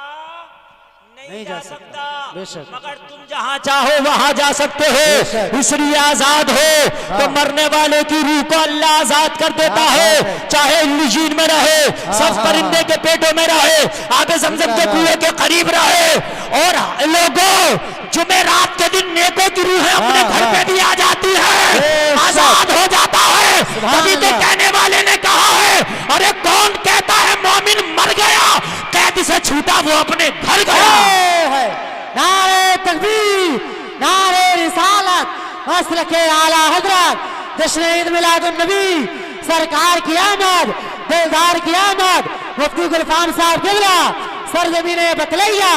नहीं जा सकता। बेशक। मगर तुम जहां चाहो वहां जा सकते हो, इसलिए आजाद हो। तो मरने वाले की रूह को अल्लाह आजाद कर देता है, चाहे इल्लीजीन में रहे, सब परिंदे के पेटों में रहे, आगे जमजम के कुएं के करीब रहे। और लोगों, जुमे रात के दिन नेकों की रूहें अपने घर पे भी आ जाती है, आजाद हो जाता है। तभी तो कहने वाले ने कहा है, अरे कौन कहता है मोमिन मर गया, कैद से छूटा वो अपने घर गया। है नारे तकबीर, नारे रिसालत, मसलके आला हजरत, जश्न ईद मिलादुन नबी, सरकार की आमद, दिलदार की आमद, मुफ्ती गुलफाम साहब किबला, सरजमीने बकलैया,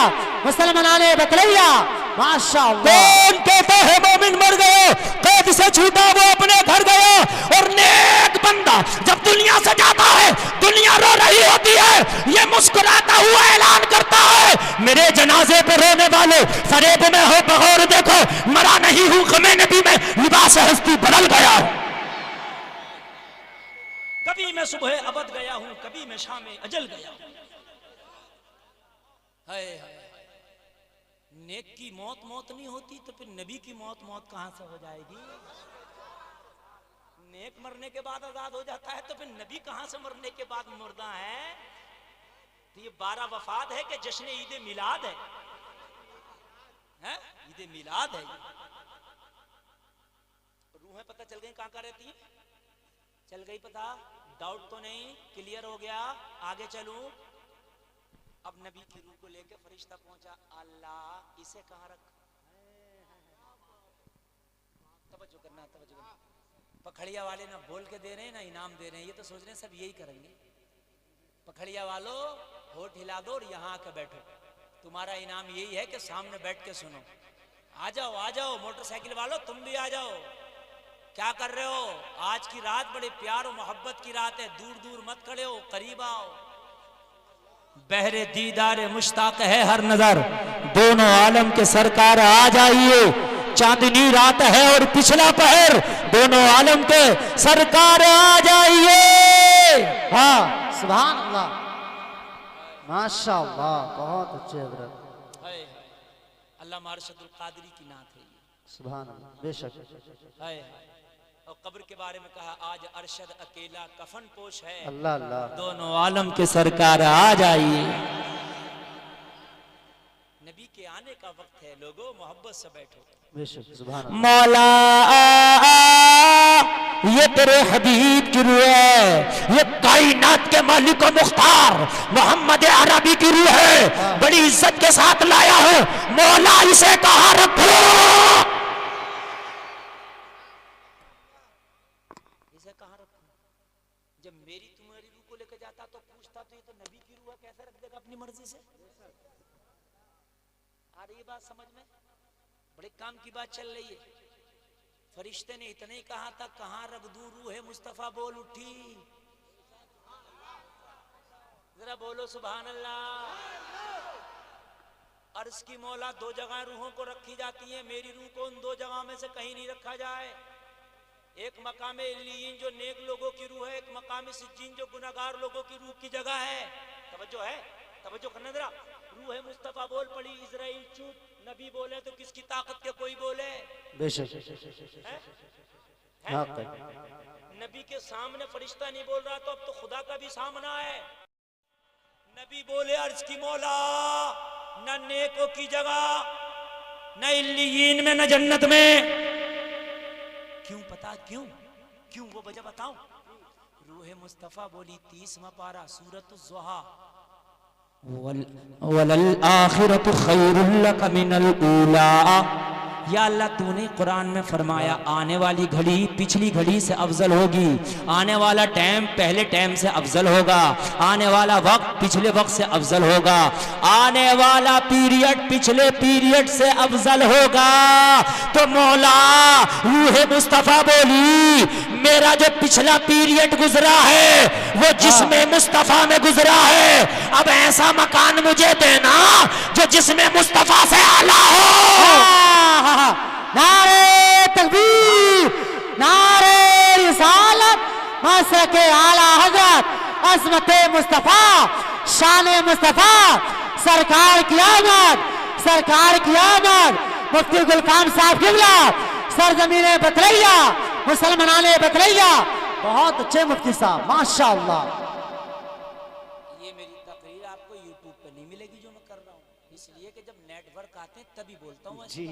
मुसलमानाने बकलैया, माशाअल्लाह। कौन कहता है मोमिन मर गया, कैद से छूटा वो अपने घर गया। और नेक बंदा जब दुनिया से जाता है, दुनिया रो रही होती है, ये मुस्कुराता हुआ ऐलान करता है, मेरे जनाजे पे रोने वाले फरेब में हो बगौर देखो, मरा नहीं हूं गमे नबी में, लिबास हस्ती बदल गया। कभी मैं सुबह अबद गया हूं, कभी मैं शाम अजल गया हूं। हाय हाय, नेक की मौत मौत नहीं होती तो फिर नबी की मौत मौत कहां से हो जाएगी? नेक मरने के बाद आजाद हो जाता है तो फिर नबी कहां से मरने के बाद मुर्दा है? तो ये 12 वफात है कि जश्न ईद मिलाद है? ईद मिलाद है। रूहें पता चल गई कहां कहां रहती है? चल गई पता? डाउट तो नहीं? क्लियर हो गया? आगे चलूं? अब नबी की रूह को लेकर फरिश्ता पहुंचा, अल्लाह इसे कहां रखा? तवज्जो करना, तवज्जो करना। पखड़िया वाले ना बोल के दे रहे हैं ना इनाम दे रहे हैं, ये तो सोच रहे हैं सब यही करेंगे। पखड़िया वालों, होठ हिला दो और यहाँ आके बैठो, तुम्हारा इनाम यही है कि सामने बैठ के सुनो। आ जाओ आ जाओ, मोटरसाइकिल वालों तुम भी आ जाओ। क्या कर रहे हो? आज की रात बड़े प्यार और मोहब्बत की रात है, दूर दूर मत खड़े हो, करीब आओ। बहरे दीदार मुश्ताक है हर नजर, दोनों आलम के सरकार आ जाइए। चांदनी रात है और पिछला पहर, दोनों आलम के सरकार आ जाइए। हाँ सुभान अल्लाह, माशाअल्लाह, बहुत अच्छे हजरत। अल्लाह मार्शदुल कादरी की नात है ये। सुभान अल्लाह, बेशक। है और कब्र के बारे में कहा, आज अरशद अकेला कफन पोश है, अल्लाह अल्लाह, दोनों आलम के सरकार आ जाइए। नबी के आने का वक्त है, लोगों मोहब्बत से बैठो। बेशक सुभान अल्लाह। मौला ये तेरे हबीब की रूह है, ये कायनात के मालिक व मुख्तार मोहम्मद अरबी की रूह है, बड़ी इज्जत के साथ लाया हूं, मौला इसे कहां रखो? इसे कहां रखो? जब मेरी तुम्हारी रूह को लेकर जाता तो पूछता, तो ये तो नबी की रूह है, कैसे रख देगा अपनी मर्जी से? आ रही बात समझ में? बड़े काम की बात चल रही है। फरिश्ते ने इतने ही कहा था, कहां रख दूं रूह मुस्तफा बोल उठी। जरा बोलो सुभान अल्लाह। अर्श की मौला दो जगह रूहों को रखी जाती है, मेरी रूह को उन दो जगह में से कहीं नहीं रखा जाए। एक मकाम इल्लीयीन जो नेक लोगों की रूह है, एक मकाम सिज्जीन जो गुनाहगार लोगों की रूह की जगह है। तवज्जो है, तवज्जो करना जरा। रूह मुस्तफा बोल पड़ी, इजराइल चुप, नबी बोले तो किसकी ताकत के कोई बोले? बेशक नबी के सामने फरिश्ता नहीं बोल रहा तो अब तो खुदा का भी भी सामना है। नबी बोले अर्ज की मौला, न नेकों की जगह, न इल्लियीन में, न जन्नत में। क्यों? पता क्यों? क्यों वो वजह बताऊं? रूह मुस्तफा बोली 30वां पारा सूरत ज़ुहा, वलल आखिरतु खैरुल लक मिनल ऊला। या अल्लाह तूने कुरान में फरमाया आने वाली घड़ी पिछली घड़ी से अफजल होगी, आने वाला टाइम पहले टाइम से अफजल होगा, आने वाला वक्त पिछले वक्त से अफजल होगा, आने वाला पीरियड पिछले पीरियड से अफजल होगा। तो मौला रूह मुस्तफा बोली मेरा जो पिछला पीरियड गुजरा है वो जिस्म मुस्तफा में गुजरा है, अब ऐसा मकान मुझे देना जो जिस्म मुस्तफा से आला हो। नारे तकबीर, नारे रिसालत, मसलके आला हजरत, अज़मते मुस्तफा, शान मुस्तफा, सरकार की आमद, सरकार की आमद। मुफ्ती गुलकाम साहब किबला, सरजमीने बतरैया, मुसलमाने बतरैया। बहुत अच्छे मुफ्ती साहब, माशाअल्लाह। ये मेरी तकरीर आपको यूट्यूब पे नहीं मिलेगी जो मैं कर रहा हूँ, इसलिए कि जब नेटवर्क आते हैं तभी बोलता हूँ जी।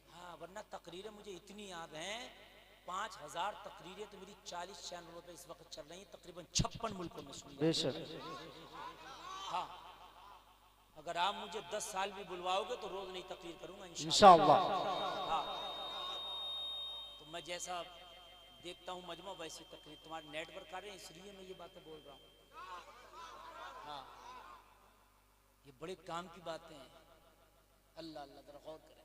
हाँ, वरना तकरीरें मुझे इतनी याद हैं, 5000 तकरीरें तो मेरी 40 चैनलों पे इस वक्त चल रही हैं, तकरीबन 56 मुल्कों में सुनी। बेशक। हाँ, अगर आप मुझे 10 साल भी बुलवाओगे तो रोज नहीं तकरीर करूंगा इंशाअल्लाह। हाँ, तो मैं जैसा देखता हूँ मजमा वैसी तकरीर, तुम्हारे नेटवर्क आ रहे हैं इसलिए मैं ये बातें बोल रहा हूँ। हाँ, ये बड़े काम की बातें हैं। अल्लाह अल्लाह जरा गौर करें।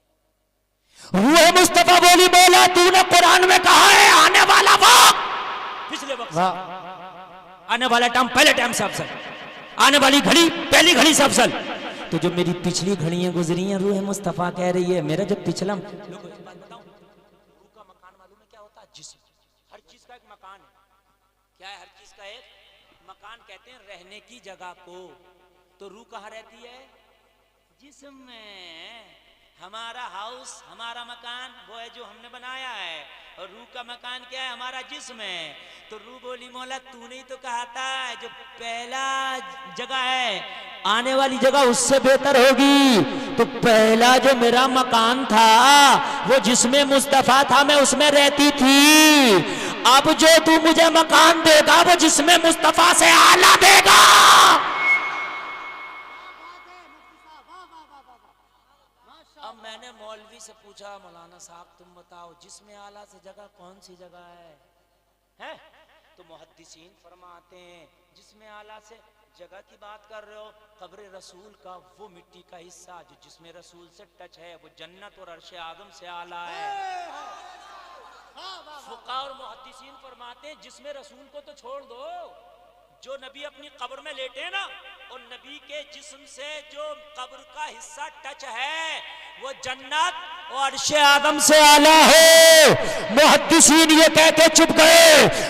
रूह मुस्तफा बोली बोला तूने कुरान में कहा है आने वाला वक्त पिछले वक्त, आने वाला टाइम पहले टाइम से अफजल, आने वाली घड़ी पहली घड़ी से अफजल। तो जो मेरी पिछली घड़ियां गुजरी हैं रूह मुस्तफा कह रही है मेरा जो पिछला। लोगों एक बात बताऊं, रूह का मकान मालूम है क्या होता है? जिस्म। हर चीज का एक मकान है। क्या है? हर चीज का एक मकान। कहते हैं रहने की जगह को। तो रूह कहाँ रहती है? जिस्म में। हमारा हाउस, हमारा मकान वो है जो हमने बनाया है, और रूह का मकान क्या है? हमारा जिस्म है। तो रूह बोली मौला तूने ही तो कहा था जो पहला जगह है आने वाली जगह उससे बेहतर होगी। तो पहला जो मेरा मकान था वो जिसमें मुस्तफा था मैं उसमें रहती थी, अब जो तू मुझे मकान देगा वो जिसमें मुस्तफा से आला देगा। अब मैंने मौलवी से पूछा मौलाना साहब तुम बताओ जिसमें आला से जगह कौन सी जगह है? तो मुहद्दिसीन फरमाते हैं जिसमें आला से जगह की बात कर रहे हो, कब्र रसूल का वो मिट्टी का हिस्सा जो जिसमें रसूल से टच है वो जन्नत और अर्श आदम से आला है। फुक़हा और मुहद्दिसीन फरमाते हैं जिसमें रसूल को तो छोड़ दो, जो नबी अपनी कब्र में लेटे ना और नबी के जिस्म से जो कब्र का हिस्सा टच है वो जन्नत और अर्शे आदम से आला है। मुहद्दिसीन ये कह के चुप गए।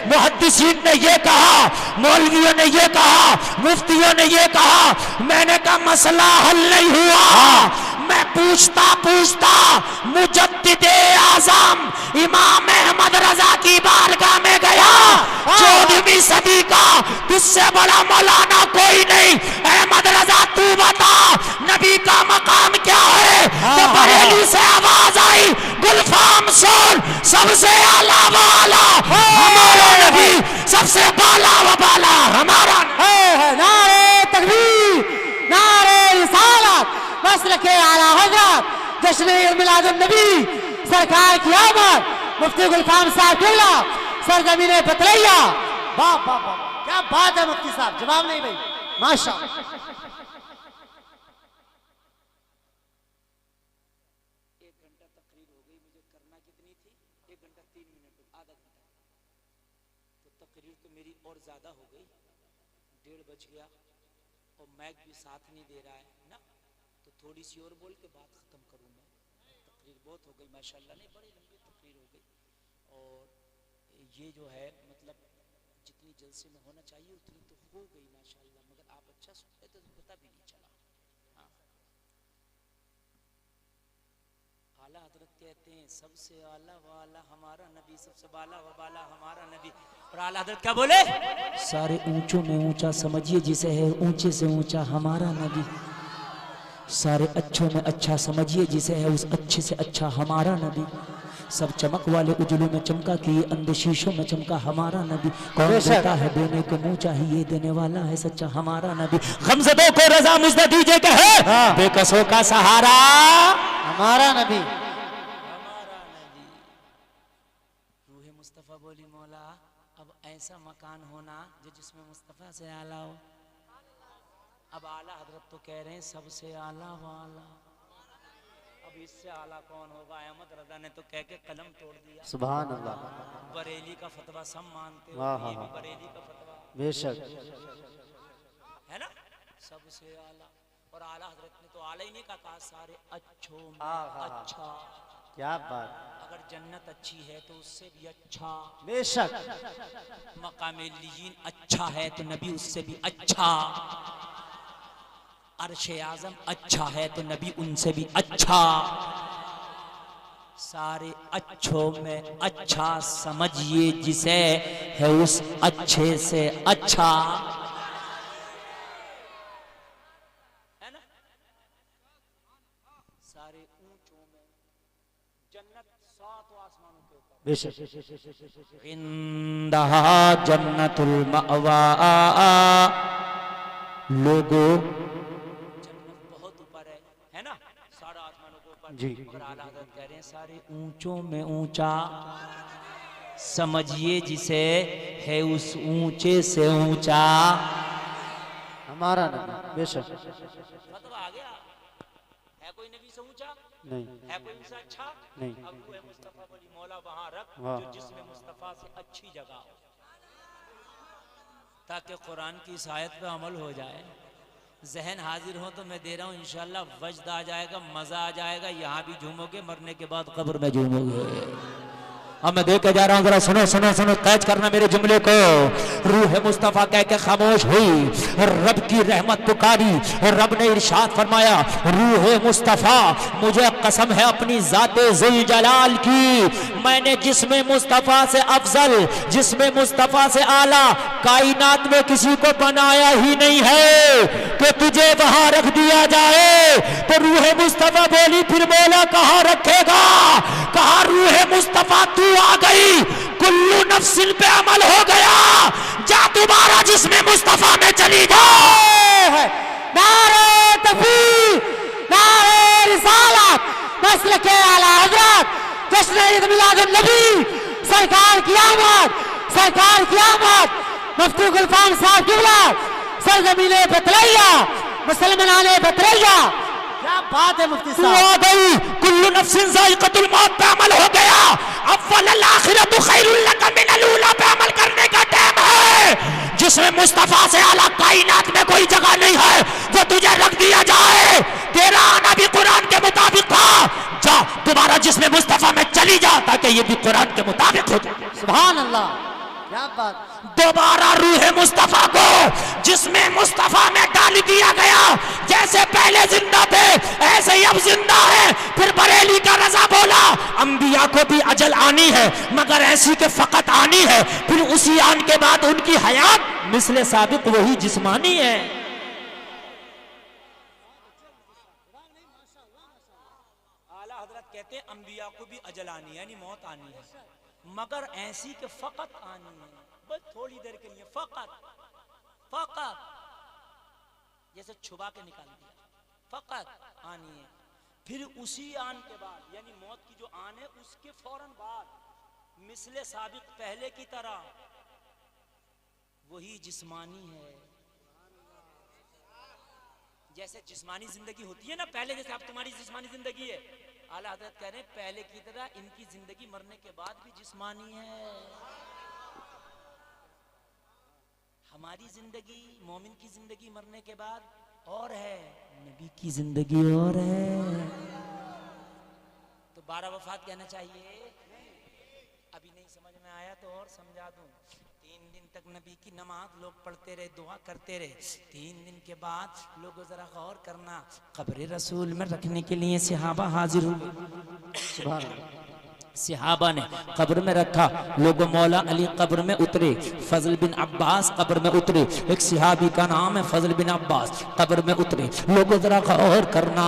मुहद्दिसीन ने ये कहा, मौलवियों ने ये कहा, मुफ्तियों ने ये कहा। मैंने कहा मसला हल नहीं हुआ। मैं पूछता पूछता मुजद्दिदे आज़म इमाम अहमद रजा की बारगाह में गया। 14वीं सदी का तुझसे बड़ा मौलाना कोई नहीं। अहमद रजा तू बता नबी का मकाम क्या है? तो बरेली से आवाज आई गुलफाम सुन, सबसे आला वाला हमारा नबी, सबसे बाला व बाला हमारा। नारे तकबीर, नारे रिसालत, मसलके आला हजरत, जश्न मिलादुन नबी, सरकार की आमद। मुफ्ती गुलफाम साहब किबला, सरजमीने बतरैया। वाह वाह वाह, क्या बात है मुफ्ती साहब, जवाब नहीं भाई, माशाअल्लाह। 1 घंटा तकरीर हो गई, मुझे करना कितनी थी? 1 घंटा 3 मिनट, आधा घंटा। तो तकरीर तो मेरी और ज्यादा हो गई, 1:30 बज गया और मैक भी साथ नहीं दे रहा है ना, तो थोड़ी सी और बोल के बात खत्म करूं मैं। तकरीर बहुत हो गई माशाल्लाह, नहीं बड़ी लंबी तकरीर हो गई। और ये जो है मतलब जितनी जलसे में होना चाहिए उतनी तो हो गई माशाल्लाह, मगर आप अच्छा सुनते तो पता भी नहीं चला। हाँ, आला हजरत कहते हैं सबसे आला वाला हमारा नबी, सबसे बाला व बाला हमारा नबी। और आला हजरत क्या बोले? सारे ऊंचों में ऊंचा समझिए जिसे है ऊंचे से ऊंचा हमारा नबी। सारे अच्छों में अच्छा समझिए जिसे है उस अच्छे से अच्छा हमारा नबी। सब चमक वाले उजलों में चमका किए अंधे शीशों में चमका हमारा नबी। कौन देता है देने को मुंह चाहिए, देने वाला है सच्चा हमारा नबी। गमज़दों को रजा मुझे दीजिए कहे बेकसों का सहारा हमारा नबी। हमारा नबी। रूहे मुस्तफ़ा बोली मौला अब ऐसा मकान होना जो जिसमें मुस्तफ़ा से आला हो। अब आला हजरत तो कह रहे हैं सबसे आला वाला, अब इससे आला कौन होगा? अहमद रजा ने तो कह के कलम तोड़ दिया। सुभान अल्लाह। बरेली का फतवा सब मानते हो, वाह, ये भी वाह। बरेली का फतवा बेशक। है ना, सबसे आला। और आला हजरत ने तो आला ही नहीं कहा सारे अच्छों में अच्छा। क्या बात। अगर जन्नत अच्छी है तो उससे भी अच्छा, बेशक। मकाम लीन अच्छा है तो नबी उससे भी अच्छा, अर्शे आजम अच्छा है तो नबी उनसे भी अच्छा। सारे अच्छों में अच्छा समझिए जिसे है उस अच्छे से अच्छा। है ना, सारे ऊंचों में जन्नत सातों आसमानों के ऊपर। बेशक। इंदहा जन्नतुल मअवा, लोगो जन्नत बहुत ऊपर है ना, सारा आसमानों के ऊपर जी। और आला हज़रत कह रहे हैं सारे ऊंचों में ऊंचा समझिए जिसे है उस ऊंचे से ऊंचा हमारा नबी। बेशक। फतवा आ गया। है कोई नबी से ऊंचा? नहीं। है कोई उनसे अच्छा? नहीं। अब वो है मुस्तफा बोली मौला वहां रख वाह। जो जिसमें मुस्तफा से अच्छी जगह हो, ताकि कुरान की इस आयत पे अमल हो जाए। जहन हाजिर हो तो मैं दे रहा हूँ इंशाल्लाह वजद आ जाएगा, मजा आ जाएगा। यहाँ भी झूमोगे, मरने के बाद कब्र में झूमोगे। अब मैं देख के जा रहा हूँ, जरा सुनो सुनो सुनो, कैच करना मेरे जुमले को। रूह मुस्तफ़ा कह के खामोश हुई, रब की रहमत पुकारी, रब ने इरशाद फरमाया रूह मुस्तफ़ा मुझे कसम है अपनी ज़ाते ज़ुल जलाल की, मैंने जिसमें मुस्तफ़ा से अफजल, जिसमें मुस्तफ़ा से आला कायनात में किसी को बनाया ही नहीं है कि तुझे वहां रख दिया जाए। तो रूह मुस्तफ़ा बोली, फिर बोला कहाँ रखेगा? कहा रूह मुस्तफ़ा तू आ गई, कुल्लू नफ्सिन पे अमल हो गया, जा दोबारा जिसमें मुस्तफ़ा में चली जाओ। नारे तकबीर, नारे रिसालत, मसलक आला हज़रत, जश्न ईद मिलादुन नबी, सरकार की आमद, सरकार की आमद। मुफ्ती गुलफाम साहब किबला, सरजमीने बतलैया, मुसलमाने बतलैया। क्या बात है मुफ्ती साहब। आ गई, कुल्लू नफ्सिन ज़ाइक़तुल मौत पे अमल हो गया। अव्वल आखिरतु खैरुल लका मिनल ऊला पे अमल करने का टाइम है। जिसमें मुस्तफ़ा से आला कायनात में कोई जगह नहीं है जो तुझे रख दिया जाए। तेरा आना भी कुरान के मुताबिक था, जा दोबारा जिसमें मुस्तफ़ा में चली जा, ताकि ये भी कुरान के मुताबिक हो जाए। सुभान अल्लाह। क्या बात। दोबारा रूह मुस्तफ़ा को जिसमें मुस्तफ़ा में डाल दिया गया, जैसे पहले जिंदा थे ऐसे ही अब जिंदा है। फिर बरेली का रजा बोला अंबिया को भी अजल आनी है, मगर ऐसी के फकत आनी है। फिर उसी आन के बाद उनकी हयात मिसले साबिक वही जिस्मानी है। आला हजरत कहते हैं अंबिया को भी अजल आनी है, यानी मौत आनी है, मगर ऐसी के फकत आनी है, बस थोड़ी देर के लिए, फकत फकत, जैसे छुपा के निकाल दिया, फकत आनी है। फिर उसी आन के बाद, यानी मौत की जो आन है उसके फौरन बाद मिसले साबिक पहले की तरह वही जिस्मानी है। जैसे जिस्मानी जिंदगी होती है ना पहले, जैसे अब तुम्हारी जिस्मानी जिंदगी है, आला हज़रत कह रहे हैं पहले की तरह इनकी जिंदगी मरने के बाद भी जिस्मानी है। हमारी जिंदगी, मोमिन की जिंदगी मरने के बाद और है, नबी की जिंदगी और है। तो 12 वफात कहना चाहिए, अभी नहीं समझ में आया तो और समझा दूं। 3 दिन तक नबी की नमाज लोग पढ़ते रहे, दुआ करते रहे। 3 दिन के बाद लोग जरा गौर करना, कब्र रसूल में रखने के लिए सहाबा हाजिर हुए। सहाबा ने कब्र में रखा, लोगों मौला अली कब्र में उतरे, फजल बिन अब्बास कब्र में उतरे, एक सहाबी का नाम है फजल बिन अब्बास, कब्र में उतरे। लोगों जरा गौर करना,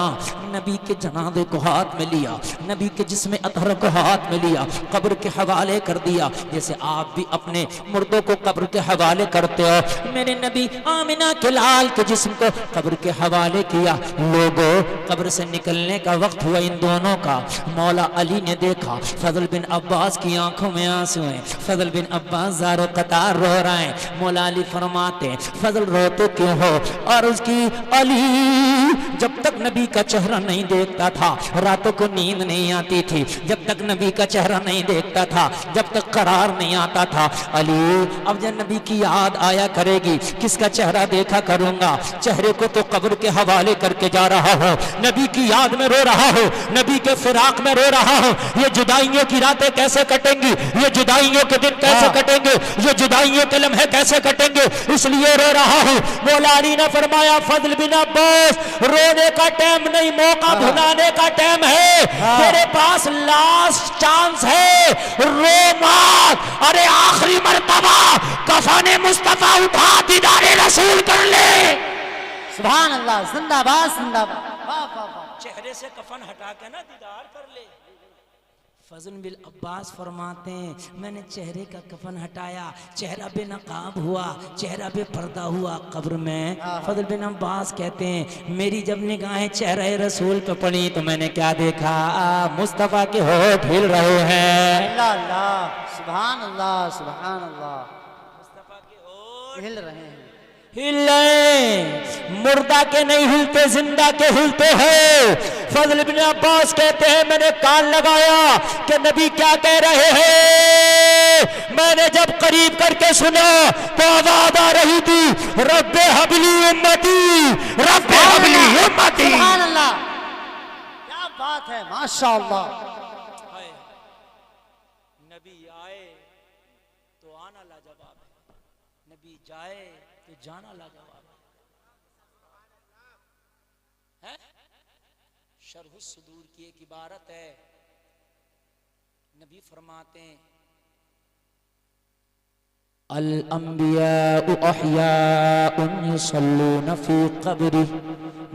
नबी के जनाजे को हाथ में लिया, नबी के जिस्म अतहर को हाथ में लिया, कब्र के हवाले कर दिया, जैसे आप भी अपने मुर्दों को कब्र के हवाले करते हो। मेरे नबी आमिना के लाल के जिस्म को कब्र के हवाले किया। लोगों कब्र से निकलने का वक्त हुआ इन दोनों का। मौला अली ने देखा फजल बिन अब्बास की आंखों में आंसू हैं, फजल बिन अब्बास ज़ारो कतार रो रहे हैं। मौला अली फरमाते हैं, फजल रोते क्यों हो? और उसकी अली जब तक नबी का चेहरा नहीं देखता था रातों को नींद नहीं आती थी, जब तक नबी का चेहरा नहीं देखता था, जब तक करार नहीं आता था। अली अब जब नबी की याद आया करेगी, किसका चेहरा देखा करूंगा? चेहरे को तो कब्र के हवाले करके जा रहा हो, नबी की याद में रो रहा हो, नबी के फिराक में रो रहा हो। ये जुदाइयों की रातें कैसे कटेंगी, ये जुदाइयों के दिन कैसे कटेंगे, ये जुदाइयों के लम्हे कैसे कटेंगे, इसलिए रो रहा हूं। मौला अली ने फरमाया, फजल बिन अब्बास रोने का टाइम नहीं, मौका भुलाने का टाइम है, तेरे पास लास्ट चांस है, रो मत। अरे आखिरी मर्तबा कफन मुस्तफा उठा दीदारे रसूल कर ले। सुभान अल्लाह, जिंदाबाद जिंदाबाद, वाह वाह वाह। चेहरे से कफन हटा के ना दीदार कर ले। फजल बिन अब्बास फरमाते हैं, मैंने चेहरे का कफन हटाया, चेहरा बेनकाब हुआ, चेहरा बेपर्दा हुआ कब्र में। फजल बिन अब्बास कहते हैं, मेरी जब निगाहें चेहरे रसूल पे पड़ी तो मैंने क्या देखा? मुस्तफ़ा के होठ हिल रहे हैं। अल्लाह अल्लाह, सुभान अल्लाह सुभान अल्लाह, मुस्तफ़ा के होठ हिल रहे हैं। हिले, मुर्दा के नहीं हिलते, जिंदा के हिलते हैं। फजल बिन अब्बास कहते हैं, मैंने कान लगाया कि नबी क्या कह रहे हैं। मैंने जब करीब करके सुना तो आवाज आ रही थी, रब्बे हबली उम्मती, रब्बे हबली उम्मती। सुभान अल्लाह, क्या बात है, माशाअल्लाह। नबी आए तो आना लाजवाब है, नबी जाए तो जाना लाजवाब है। शरह सुदूर की एक इबारत है, नबी फरमाते हैं, अल अंबिया अहयाउन युसल्लून फी क़ब्री।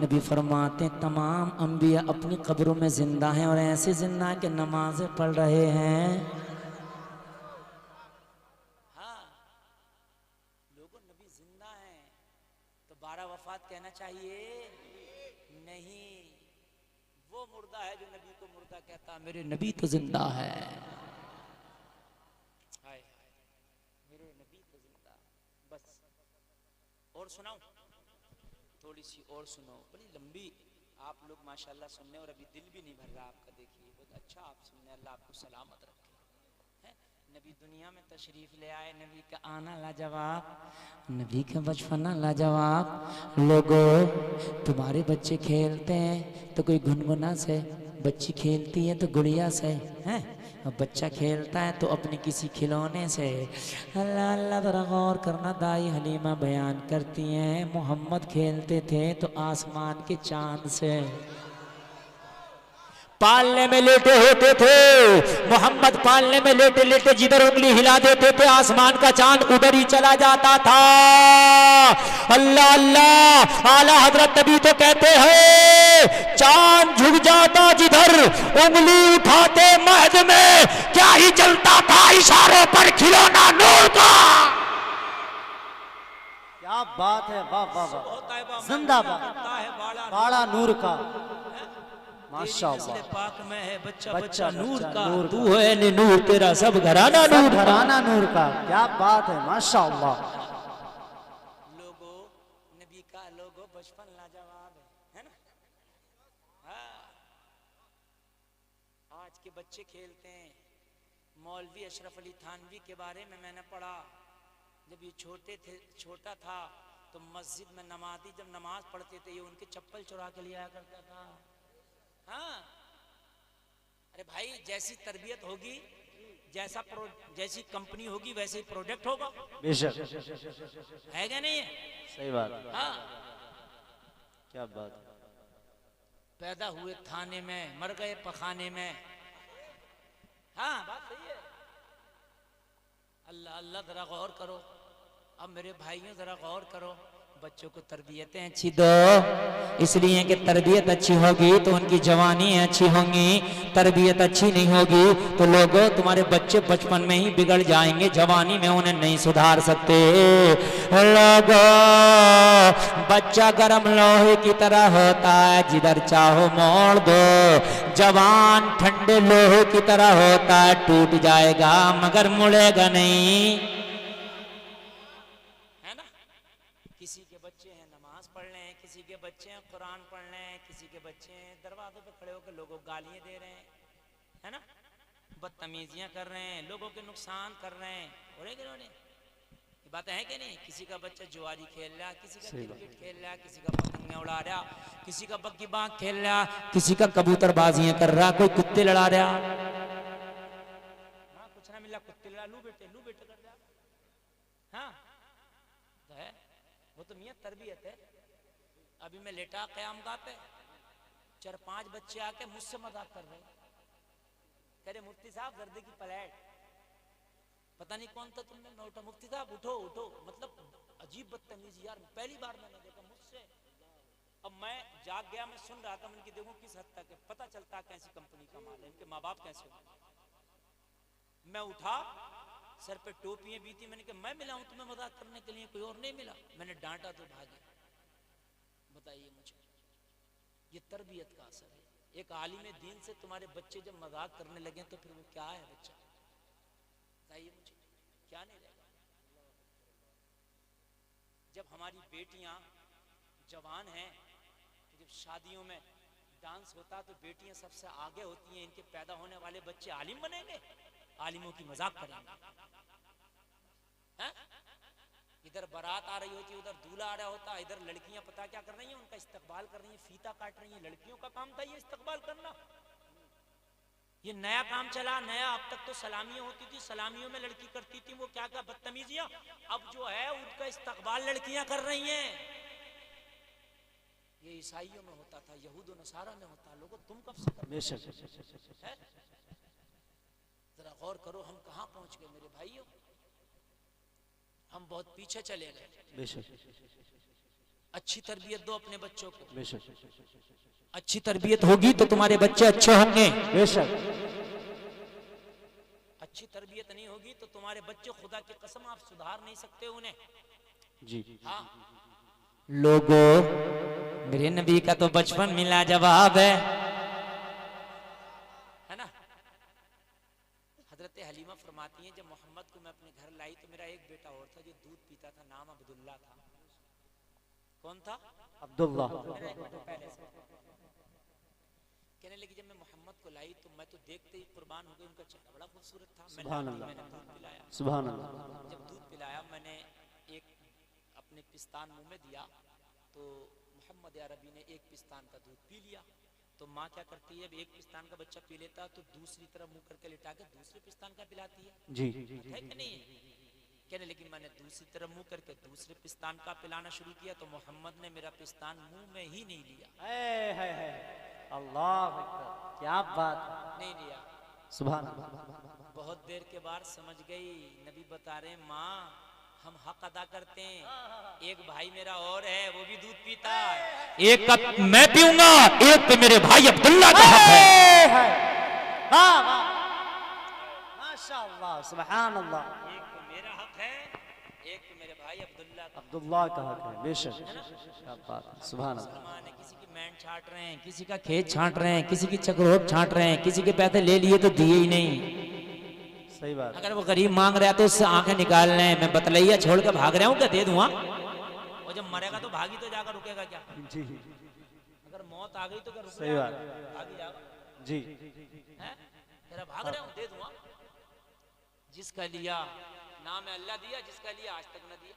नबी फरमाते हैं, तमाम अंबिया अपनी कब्रों में जिंदा हैं और ऐसे जिंदा के नमाजें पढ़ रहे हैं। कहना चाहिए नहीं, वो मुर्दा है जो नबी को मुर्दा कहता, मेरे नबी तो जिंदा है। हाय मेरे नबी तो जिंदा। बस और सुनाऊं, थोड़ी सी और सुनो, बड़ी लंबी। आप लोग माशाल्लाह सुनने और अभी दिल भी नहीं भर रहा आपका, देखिए बहुत अच्छा आप सुनने, अल्लाह आपको सलामत रखे। नबी दुनिया में तशरीफ ले आए, नबी का आना लाजवाब, नबी का बचपना लाजवाब। लोगों तुम्हारे बच्चे खेलते हैं तो कोई गुनगुना से, बच्ची खेलती है तो गुड़िया से, हैं? अब बच्चा खेलता है तो अपने किसी खिलौने से। अल्लाह अल्लाह जरा गौर करना, दाई हलीमा बयान करती हैं, मोहम्मद खेलते थे तो आसमान के चांद से, पालने में लेटे होते थे मोहम्मद, पालने में लेटे लेटे जिधर उंगली हिला देते थे आसमान का चांद उधर ही चला जाता था। अल्लाह अल्लाह, आला हजरत नबी तो कहते हैं, चांद झुक जाता जिधर, उंगली उठाते महद में क्या ही चलता था, इशारों पर खिलौना नूर का। क्या बात है, वाह वाह वाह, जिंदाबाद, बाड़ा नूर का, माशाअल्लाह। पाक में है बच्चा बच्चा बच्चा नूर का, नूर तू है नूर, तेरा सब घराना नूर, घराना नूर का। क्या बात है, माशाअल्लाह। लोगो नबी का लोगो बचपन लाजवाब है ना? हाँ, आज के बच्चे खेलते हैं। मौलवी अशरफ अली थानवी के बारे में मैंने पढ़ा, जब ये छोटा था तो मस्जिद में नमाजी जब नमाज पढ़ते थे, ये उनके चप्पल चुरा के लिया करता था। हाँ, अरे भाई जैसी तरबियत होगी जैसी कंपनी होगी वैसे ही प्रोडक्ट होगा, बेशक है क्या नहीं है? सही बात। हाँ, क्या बात। पैदा हुए थाने में, मर गए पखाने में। हाँ, बात सही है। अल्लाह अल्लाह जरा गौर करो। अब मेरे भाइयों जरा गौर करो, बच्चों को तरबियतें अच्छी दो, इसलिए कि तरबियत अच्छी होगी तो उनकी जवानी अच्छी होंगी। तरबियत अच्छी नहीं होगी तो लोगों तुम्हारे बच्चे बचपन में ही बिगड़ जाएंगे, जवानी में उन्हें नहीं सुधार सकते। लोगों, बच्चा गर्म लोहे की तरह होता है, जिधर चाहो मोड़ दो। जवान ठंडे लोहे की तरह होता है, टूट जाएगा मगर मुड़ेगा नहीं, है ना? किसी के बच्चे हैं नमाज पढ़ रहे हैं, किसी के बच्चे हैं कुरान पढ़ रहे हैं, किसी के बच्चे हैं दरवाजे पे खड़े होकर लोगों को गालियां दे रहे हैं, है ना? बदतमीजियां कर रहे हैं, लोगों के नुकसान कर रहे हैं। हो रहे कि नहीं? ये बातें हैं कि नहीं? किसी का बच्चा जुआरी खेल रहा, किसी का क्रिकेट खेल रहा, किसी का पतंगियां उड़ा रहा, किसी का बग्गी बाग खेल रहा, किसी का कबूतरबाजियां कर रहा, कोई कुत्ते लड़ा रहा। हाँ, कुछ ना मिला कुत्ते लड़ा, लू बेटे कर रहा। हाँ, तो है वो तो मियां तरबियत है। अभी मैं लेटा क़यामगाह पे, 4-5 बच्चे आके मुझसे मजाक कर रहे हैं, कह रहे मुफ्ती साहब गर्दे की प्लेट, पता नहीं कौन था तुमने, मैं उठा, मुफ्ती साहब उठो उठो, मतलब अजीब बदतमीजी यार, पहली बार मैंने देखा मुझसे। अब मैं जाग गया, मैं सुन रहा था, मैंने कि देखो किस हद तक है, पता चलता कैसी कंपनी का माल है, इनके माँ बाप कैसे हो। मैं उठा, सर पे टोपियां भी थी, मैंने कहा मैं मिला हूं तुम्हें मजाक करने के लिए, कोई और नहीं मिला। मैंने डांटा तो भागे। बताइए मुझे, ये तरबियत का असर है। एक आलिम दीन से तुम्हारे बच्चे जब मजाक करने लगे तो फिर वो क्या है बच्चा? बताइए मुझे, क्या नहीं रहेगा? जब हमारी बेटियां जवान हैं तो जब शादियों में डांस होता तो बेटियां सबसे आगे होती हैं, इनके पैदा होने वाले बच्चे आलिम बनेंगे, आलिमों की मजाक करेंगे। इधर बारात आ रही होती, उधर दूल्हा आ रहा होता, इधर लड़कियां पता क्या कर रही हैं, उनका इस्तकबाल कर रही हैं, फीता काट रही हैं। लड़कियों का काम था ये इस्तकबाल करना, ये नया काम चला, नया। अब तक तो सलामियां होती थी, सलामियों में लड़की करती थी वो क्या क्या बदतमीजियां, अब जो है उनका इस्तकबाल लड़कियां कर रही हैं। ये ईसाइयों में होता था, यहूद और नसारा में होता। लोगों तुम कब से कर रहे हो? जरा गौर करो, हम कहां पहुंच गए मेरे भाइयों, हम बहुत पीछे चले गए। अच्छी तरबियत दो अपने बच्चों को, अच्छी तरबियत होगी तो तुम्हारे बच्चे अच्छे होंगे। बेशक अच्छी तरबियत नहीं होगी तो तुम्हारे बच्चे, खुदा की कसम आप सुधार नहीं सकते उन्हें जी। हाँ, लोगों मेरे नबी का तो बचपन मिला जवाब है ना? हजरत हलीमा फरमाती हैं जब मोहम्मद को मैं अपने घर लाई तो मेरा एक बेटा और था जो दूध पीता था, नाम अब्दुल्ला था। कौन था? अब्दुल्ला। कहने लगी जब मैं मोहम्मद को लाई तो मैं तो देखते ही कुर्बान हो गई, उनका चेहरा बड़ा खूबसूरत था। सुभान मैंने अल्लाह, दूध पिलाया। सुभान अल्लाह। जब दूध पिलाया मैंने एक अपने पिस्तान मुंह में दिया तो मोहम्मद अरबी ने एक पिस्तान का दूध पी लिया। तो माँ क्या करती है, एक पिस्तान का बच्चा पी लेता तो दूसरी तरफ मुंह करके लिटा के दूसरे पिस्तान का पिलाती है जी। है कि नहीं? कहने लेकिन मैंने दूसरी तरफ मुंह करके दूसरे पिस्तान का पिलाना शुरू किया तो मोहम्मद ने मेरा पिस्तान मुंह में ही नहीं लिया। अल्लाह अकबर, क्या बात, नहीं लिया। सुभान। बहुत देर के बाद समझ गई, नबी बता रहे माँ हम हक अदा करते हैं, एक भाई मेरा और है वो भी दूध पीता है, एक कप मैं पीऊंगा, एक पे मेरे भाई अब्दुल्ला का हक है। माशाअल्लाह, सुभान अल्लाह। एक पे मेरा हक है, एक पे मेरे भाई अब्दुल्ला का। अब्दुल्ला का हक है, बेशक। क्या बात, सुभान अल्लाह। मुसलमान है, किसी की मैंड छांट रहे हैं, किसी का खेत छांट रहे हैं, किसी की चक्रोट छांट रहे हैं, किसी के पैसे ले लिए तो दिए ही नहीं। सही बात। अगर वो गरीब मांग रहा है तो उससे आंखें निकाल रहे हैं, मैं बतलैया छोड़ के भाग रहा हूँ क्या दे दूंगा? और जब मरेगा तो भागी तो जाकर रुकेगा क्या? जी। अगर मौत आ गई तो क्या सही बात। भागी जाएगा? जी। है तेरा भाग रहा हूँ, दे दूंगा। जिसका लिया नाम है अल्लाह दिया, जिसका लिया आज तक न दिया।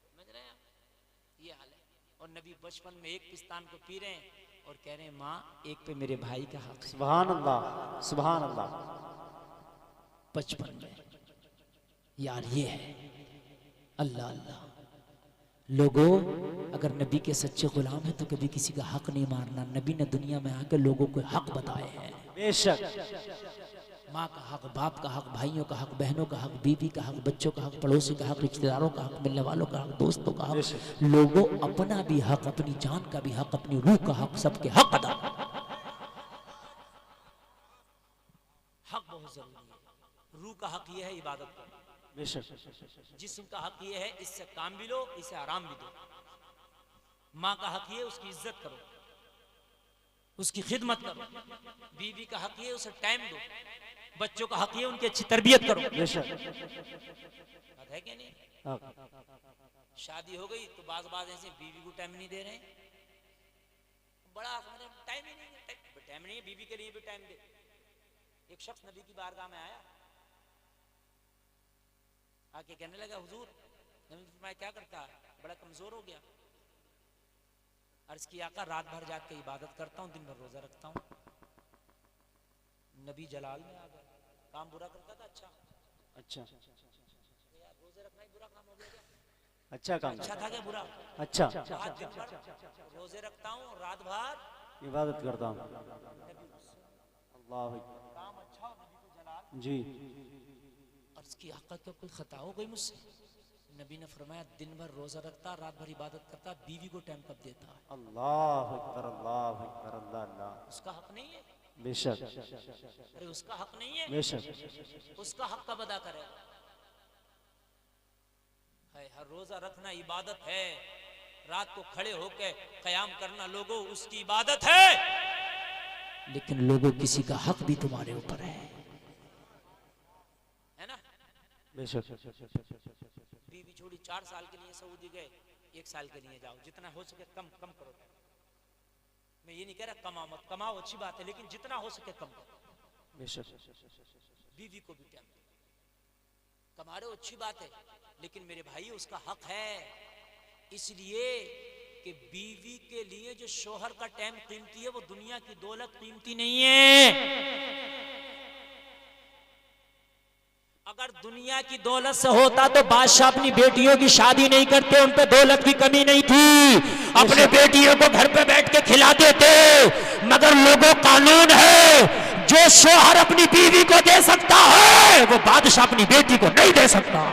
समझ रहे हैं? ये हाल है। और नबी बचपन में एक पिस्तान को पी रहे हैं और कह रहे हैं माँ एक पे मेरे भाई का हक है। सुभान अल्लाह, सुभान अल्लाह। 55 में। यार ये है अल्लाह अल्लाह। लोगों, अगर नबी के सच्चे गुलाम है तो कभी किसी का हक नहीं मारना। नबी ने दुनिया में आकर लोगों को हक बताए हैं। बेशक। माँ का हक, बाप का हक, भाइयों का हक, बहनों का हक, बीवी का हक, बच्चों का हक, पड़ोसी का हक, रिश्तेदारों का हक, मिलने वालों का हक, दोस्तों का हक। लोगों, अपना भी हक, अपनी जान का भी हक, अपनी रूह का हक, सबके हक अदा। हक बहुत जरूरी है। रूह का हक ये है इबादत करना। बेशक। जिस्म का हक ये है इससे काम भी लो, इससे आराम भी दो। माँ का हक ये उसकी इज्जत करो, उसकी खिदमत करो। बीवी का हक ये उसे टाइम दो। बच्चों का हक ये उनकी अच्छी तरबियत करो। बेशक। बात है क्या नहीं? शादी हो गई तो बाज ऐसे बीवी को टाइम नहीं दे रहे हैं। बड़ा टाइम ही नहीं है, टाइम नहीं है, बीवी के लिए भी टाइम दे। एक शख्स नबी की बारगाह में आया, आके कहने लगा हुजूर, नबी फरमाया क्या करता है? बड़ा कमजोर हो गया। अर्ज किया, आका रात भर जाग के इबादत करता हूँ, दिन भर रोजा रखता हूँ। नबी जलाल में आ गए। काम बुरा करता था। अच्छा अच्छा यार, रोजे रखना ही बुरा काम हो गया क्या? अच्छा काम। अच्छा था क्या बुरा? अच्छा। रात दिन भर रोजे रखता हूँ, रात भर इबादत करता हूँ। अल्लाह काम अच्छा, नबी को जलाल। जी। अर्ज की, आका क्या कोई खता हो गई मुझसे? नबी ने फरमाया, दिन भर रोजा रखता, रात भर इबादत करता, बीवी को टाइम कब देता है? अल्लाह अकबर, अल्लाह अकबर, अल्लाह अल्लाह। उसका हक नहीं है? बेशक। अरे उसका हक नहीं है? बेशक। उसका हक कब अदा करेगा? है, हर रोजा रखना इबादत है। रात को खड़े होकर कयाम करना लोगों उसकी इबादत है। लेकिन लोगों, किसी का हक भी तुम्हारे ऊपर है ना? बेशक। बीवी छोड़ी, 4 साल के लिए सऊदी गए, 1 साल के लिए जाओ। जितना हो सके कम करो। मैं ये नहीं कह रहा कमाओ मत, कमाओ अच्छी बात है, लेकिन जितना हो सके कम करो। बेशक। बीवी को भी टाइम दो। कमा रहे हो अच्छी बात है, लेकिन मेरे भाई उसका हक है। इसलिए कि बीवी के लिए जो शोहर का टाइम कीमती है, वो दुनिया की दौलत कीमती नहीं है। अगर दुनिया की दौलत से होता तो बादशाह अपनी बेटियों की शादी नहीं करते, उन पे दौलत की कमी नहीं थी, अपने बेटियों को घर पे बैठ के खिलाते थे। मगर लोगों, कानून है, जो शोहर अपनी बीवी को दे सकता है, वो बादशाह अपनी बेटी को नहीं दे सकता।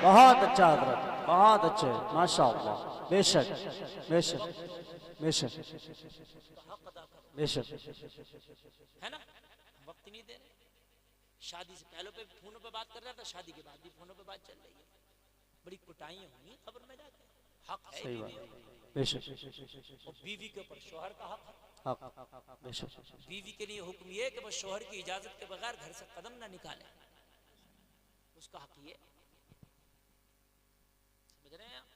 बहुत अच्छा हजरत, बहुत अच्छे, माशाअल्लाह। बेशक। बेशक। बेशक। बेशक। है ना? वक्त नहीं दे रहे। शादी से पहले पे फोनों पे बात कर रहा था, शादी के बाद भी फोनों पे बात चल रही है। बड़ी कुटाइयां हुई खबर में जाके। हक है सही बीवी बात। बेशक। और बीवी के ऊपर शोहर का हक है। हक। बेशक। बीवी के लिए हुक्म ये कि वो शोहर की इजाजत के बगैर घर से कदम ना निकाले। उसका हक ये, समझ रहे हैं आप?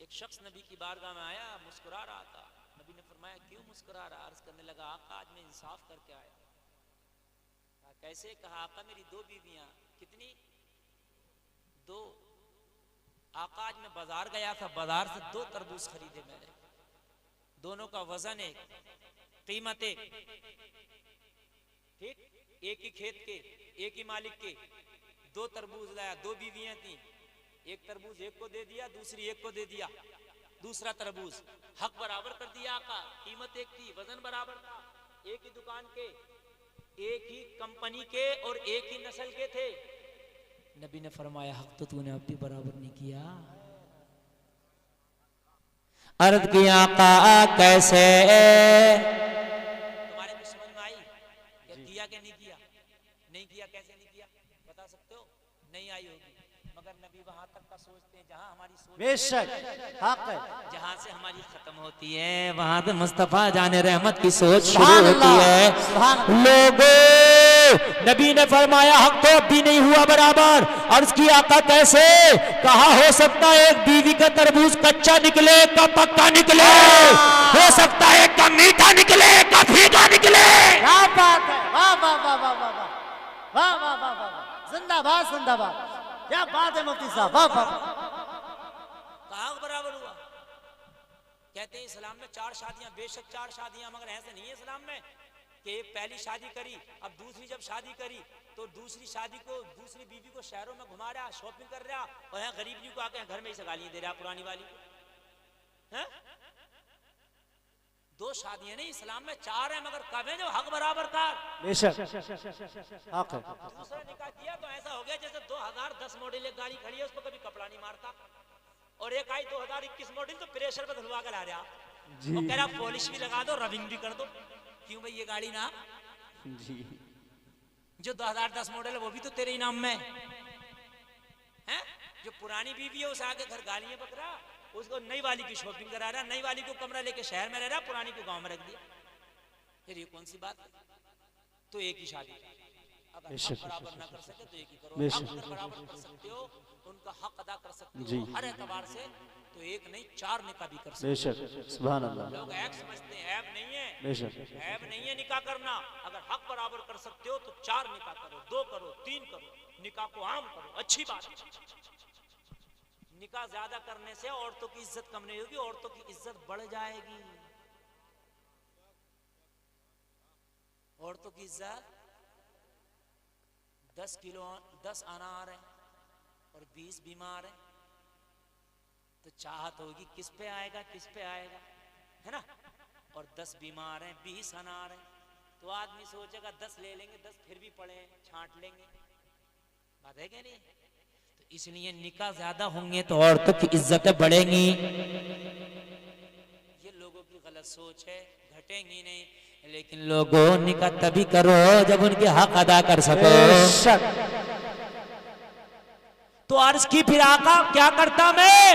एक शख्स नबी की बारगाह में आया, मुस्कुरा रहा था। नबी ने फरमाया, क्यों मुस्कुरा रहा? अर्ज करने लगा, आका आज मैं इंसाफ करके आया। कैसे? कहा, आका मेरी 2 बीवियां। कितनी? 2। आका आज मैं बाजार गया था, बाजार से 2 तरबूज खरीदे मैंने। दोनों का वजन एक, कीमत एक, ठीक? एक ही खेत के, एक ही मालिक के। 2 तरबूज लाया, 2 बीवियां थी। एक तरबूज एक को दे दिया, दूसरी एक को दे दिया। दूसरा तरबूज हक बराबर कर दिया आका, कीमत एक थी, वजन बराबर था। एक ही दुकान के, एक ही कंपनी के और एक ही नस्ल के थे। नबी ने फरमाया, हक तो तूने अब भी बराबर नहीं किया। अर्ज किया, आका कैसे? तुम्हारे को समझ में आई? किया कि नहीं किया? नहीं किया, कैसे नहीं किया बता सकते हो? नहीं आई होगी, मगर नबी वहां तक का सोचते हैं जहां हमारी सोच, बेशक हक है। जहां से हमारी खत्म होती है वहां पे मुस्तफा जाने रहमत की सोच शुरू होती है। लोगों, नबी ने फरमाया, हक तो अब भी नहीं हुआ बराबर। अर्ज किया, आका कैसे? कहा, हो सकता है एक बीवी का तरबूज कच्चा निकले, एक का पक्का निकले, हो सकता है एक का मीठा निकले, एक का फीका निकले। क्या बात है, वाह वाह वाह वाह वाह वाह वाह वाह वाह वाह, जिंदाबाद जिंदाबाद, क्या बात है मुफ्ती साहब, वाह वाह। कहा बराबर हुआ? कहते हैं इस्लाम में 4 शादियां, बेशक 4 शादियां, मगर ऐसे नहीं है इस्लाम में कि पहली शादी करी, अब दूसरी जब शादी करी तो दूसरी शादी को, दूसरी बीवी को शहरों में घुमा रहा, शॉपिंग कर रहा, और यहाँ गरीब को आके घर में ही गालियां दे रहा पुरानी वाली को। हैं? 2 शादियां नहीं, इस्लाम में 4 है, मगर कब है जो हक बराबर का। बेशक हक है। दूसरा निकाह किया तो ऐसा हो गया जैसे 2010 मॉडल एक गाड़ी खड़ी है, उसको कभी कपड़ा नहीं मारता, और एक आई 2021 मॉडल तो प्रेशर पर धुलवा कर आ रहा, वो कह रहा पॉलिश भी लगा दो, रबिंग भी कर दो। क्यों भाई, ये गाड़ी ना जी, जो 2010 मॉडल है वो भी तो तेरे ही नाम में है। जो पुरानी बीवी है उसे आके घर गालियां बक रहा, उसको नई वाली की शॉपिंग करा रहा, नई वाली को कमरा लेके शहर में रह रहा, पुरानी को गांव में रख दिया। फिर ये कौन सी बात है? तो एक ही शादी, अगर हक बराबर ना कर सके तो एक ही करो, हक अगर बराबर कर सकते हो, उनका हक अदा कर सकते हो हर एतबार से, तो एक नहीं 4 निकाह भी कर सकते हो। बेशक, सुभान अल्लाह। लोग ऐब समझते हैं, ऐब नहीं है, बेशक ऐब नहीं है निकाह करना। अगर हक बराबर कर सकते हो तो 4 निकाह करो, 2 करो, 3 करो, निकाह को आम करो, अच्छी बात है। निकाह ज्यादा करने से औरतों की इज्जत कम नहीं होगी, औरतों की इज्जत बढ़ जाएगी। औरतों की इज्जत 10 अनार है और 20 बीमार है, तो चाहत होगी किस पे आएगा, किस पे आएगा, है ना। और 10 बीमार हैं, 20 अनार हैं, तो आदमी सोचेगा 10 ले लेंगे, 10 फिर भी पड़े छांट लेंगे, बात है क्या नहीं। तो इसलिए निकाह ज्यादा होंगे तो औरतों की इज्जतें बढ़ेंगी। ये लोगों की गलत सोच है, घटेंगी नहीं, लेकिन लोगों निकाह तभी करो जब उनके हक अदा कर सको। तो अर्ज की फिर आका क्या करता मैं,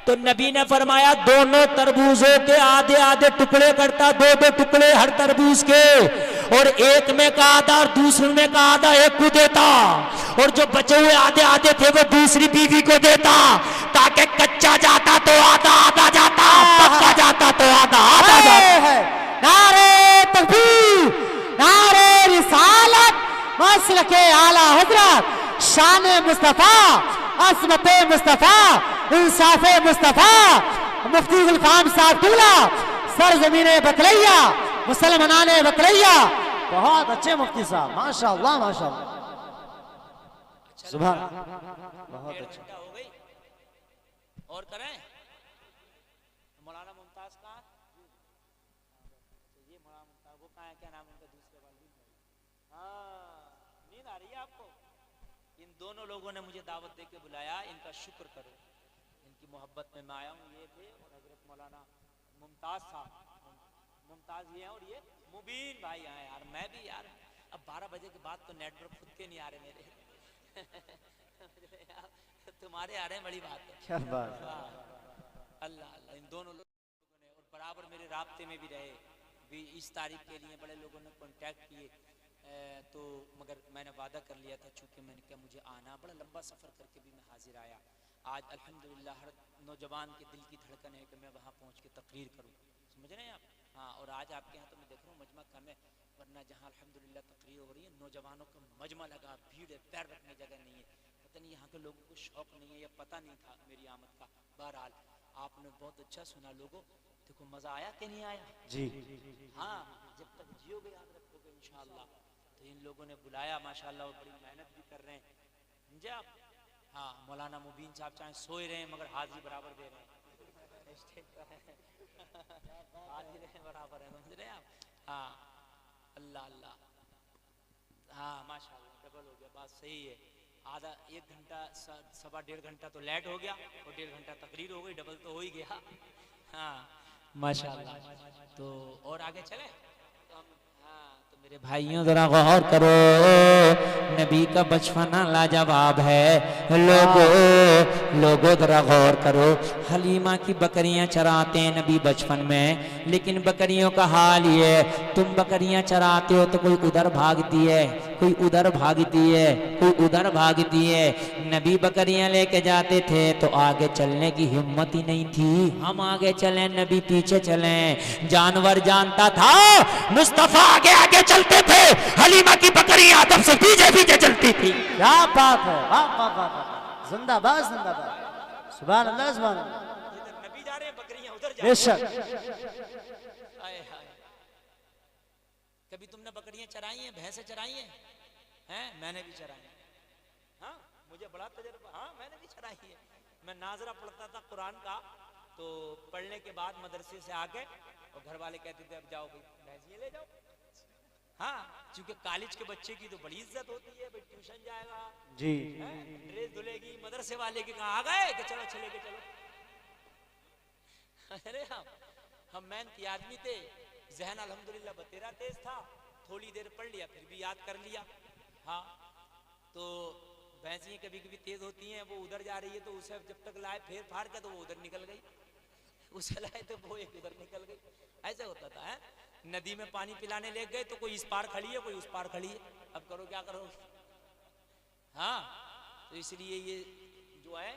तो नबी ने फरमाया दोनों तरबूजों के आधे आधे टुकड़े करता, 2-2 टुकड़े हर तरबूज के, और एक में का आधा और दूसरे में का आधा एक को देता, और जो बचे हुए आधे आधे थे वो दूसरी बीवी को देता, ताकि कच्चा जाता तो आधा आधा जाता, पक्का जाता तो आधा आधा जाता। नारे तकबीर, नारे रिसालत, मसलके आला हजरत, शान मुस्तफा, असमत मुस्तफा, इंसाफ मुस्तफा, मुफ्ती गुलफाम साहब दूल्हा, सरजमीन बकरैया, मुसलमानान बकरैया। बहुत अच्छे मुफ्ती साहब, माशाअल्लाह माशाअल्लाह, सुभान, बहुत अच्छा। हो गई और करें। मौलाना मुमताज कहाँ, ये मौलाना मुमताज वो कहाँ है, क्या नाम उनका दूसरे वाले? हाँ, नींद आ रही है आपको? इन दोनों लोगों ने मुझे दावत दे के बुलाया, इनका शुक्र करो, इनकी मोहब्बत में मैं आया हूँ। ये थे और हजरत मौलाना मुमताज साहब, मुमताज ये हैं और ये मुबीन भाई आए। यार मैं भी यार अब 12 बजे के बाद तो नेटवर्क खुद के नहीं आ रहे मेरे तुम्हारे आ रहे हैं, बड़ी बात है। क्या बात, अल्लाह अल्लाह। इन दोनों लोगों ने और बराबर मेरे राब्ते में भी रहे, भी इस तारीख के लिए बड़े लोगों ने कांटेक्ट किए, तो मगर मैंने वादा कर लिया था, चूंकि मैंने कहा मुझे आना, बड़ा लंबा सफ़र करके भी मैं हाजिर आया। आज अल्हम्दुलिल्लाह हर नौजवान के दिल की धड़कन है कि मैं वहाँ पहुँच के तकरीर करूँ, समझ रहे हैं आप। हाँ, और आज आपके यहाँ तो मैं देख रहा हूँ मजमा कम है, वरना जहाँ अल्हम्दुलिल्लाह तकरीर हो रही है, नौजवानों का मजमा लगा, भीड़ है, पैर रखने जगह नहीं है। पता नहीं यहाँ के लोगों को शौक नहीं है या पता नहीं था मेरी आमद का। बहरहाल आपने बहुत अच्छा सुना लोगों, देखो मज़ा आया कि नहीं आया जी। हाँ, जब तक जियोगे याद रखोगे इंशाअल्लाह। तो इन लोगों ने बुलाया माशाअल्लाह, और बड़ी मेहनत भी कर रहे हैं, समझे आप। हाँ, मौलाना मुबीन साहब चाहे सोए रहे हैं मगर हाजिरी बराबर दे रहे हैं, हाजिरी बराबर है, समझ रहे हैं आप। हाँ, अल्लाह अल्लाह, हाँ माशाअल्लाह, डबल हो गया, बात सही है। आधा 1 घंटा 1.25 घंटा तो लेट हो गया, और 1.5 घंटा तकरीर हो गई, डबल तो हो ही गया। हाँ माशाअल्लाह। तो और आगे चले तो हम, हाँ तो मेरे भाइयों जरा गौर करो, नबी का बचपना लाजवाब है। लोगों जरा गौर करो, हलीमा की बकरियां चराते हैं नबी बचपन में, लेकिन बकरियों का हाल ये, तुम बकरियां चराते हो तो कोई उधर भागती है, कोई उधर भागती है, कोई उधर भागती है। नबी बकरियां लेके जाते थे तो आगे चलने की हिम्मत ही नहीं थी, हम आगे चलें नबी पीछे चलें। जानवर जानता था, मुस्तफा आगे आगे चलते थे, हलीमा की बकरियां आदम से पीछे पीछे चलती थी। क्या बात है, वाह वाह वाह, जिंदाबाद जिंदाबाद, सुभान अल्लाह सुभान अल्लाह। इधर नबी जा रहे हैं, बकरियां उधर जा रही हैं। बेशक, हाय हाय। कभी तुमने बकरियां चराई हैं, भैंसें चराई हैं? मैंने भी चराई हैं। हाँ, मुझे बड़ा तजुर्बा। हाँ, मैंने भी चराई है। मैं नाजरा पढ़ता था कुरान का, तो पढ़ने के बाद मदरसे से आके और घर वाले कहते थे अब जाओ भाई भैंसियां ले जाओ। हाँ, क्योंकि कॉलेज के बच्चे की तो बड़ी इज्जत होती है भाई, ट्यूशन जाएगा जी, ड्रेस धुलेगी, मदरसे वाले के कहा आ गए कि चलो चले के चलो। अरे हम मेहनती आदमी थे, जहन अल्हम्दुलिल्लाह बतेरा तेज था, थोड़ी देर पढ़ लिया फिर भी याद कर लिया। हाँ, तो भैंसियां कभी कभी तेज होती हैं, वो उधर जा रही है तो उसे जब तक लाए फेर फाड़ के तो वो उधर निकल गई, उसे लाए तो वो एक उधर निकल गई, ऐसे होता था। है नदी में पानी पिलाने ले गए तो कोई इस पार खड़ी है कोई उस पार खड़ी है, अब करो क्या करो। हाँ, तो इसलिए ये जो है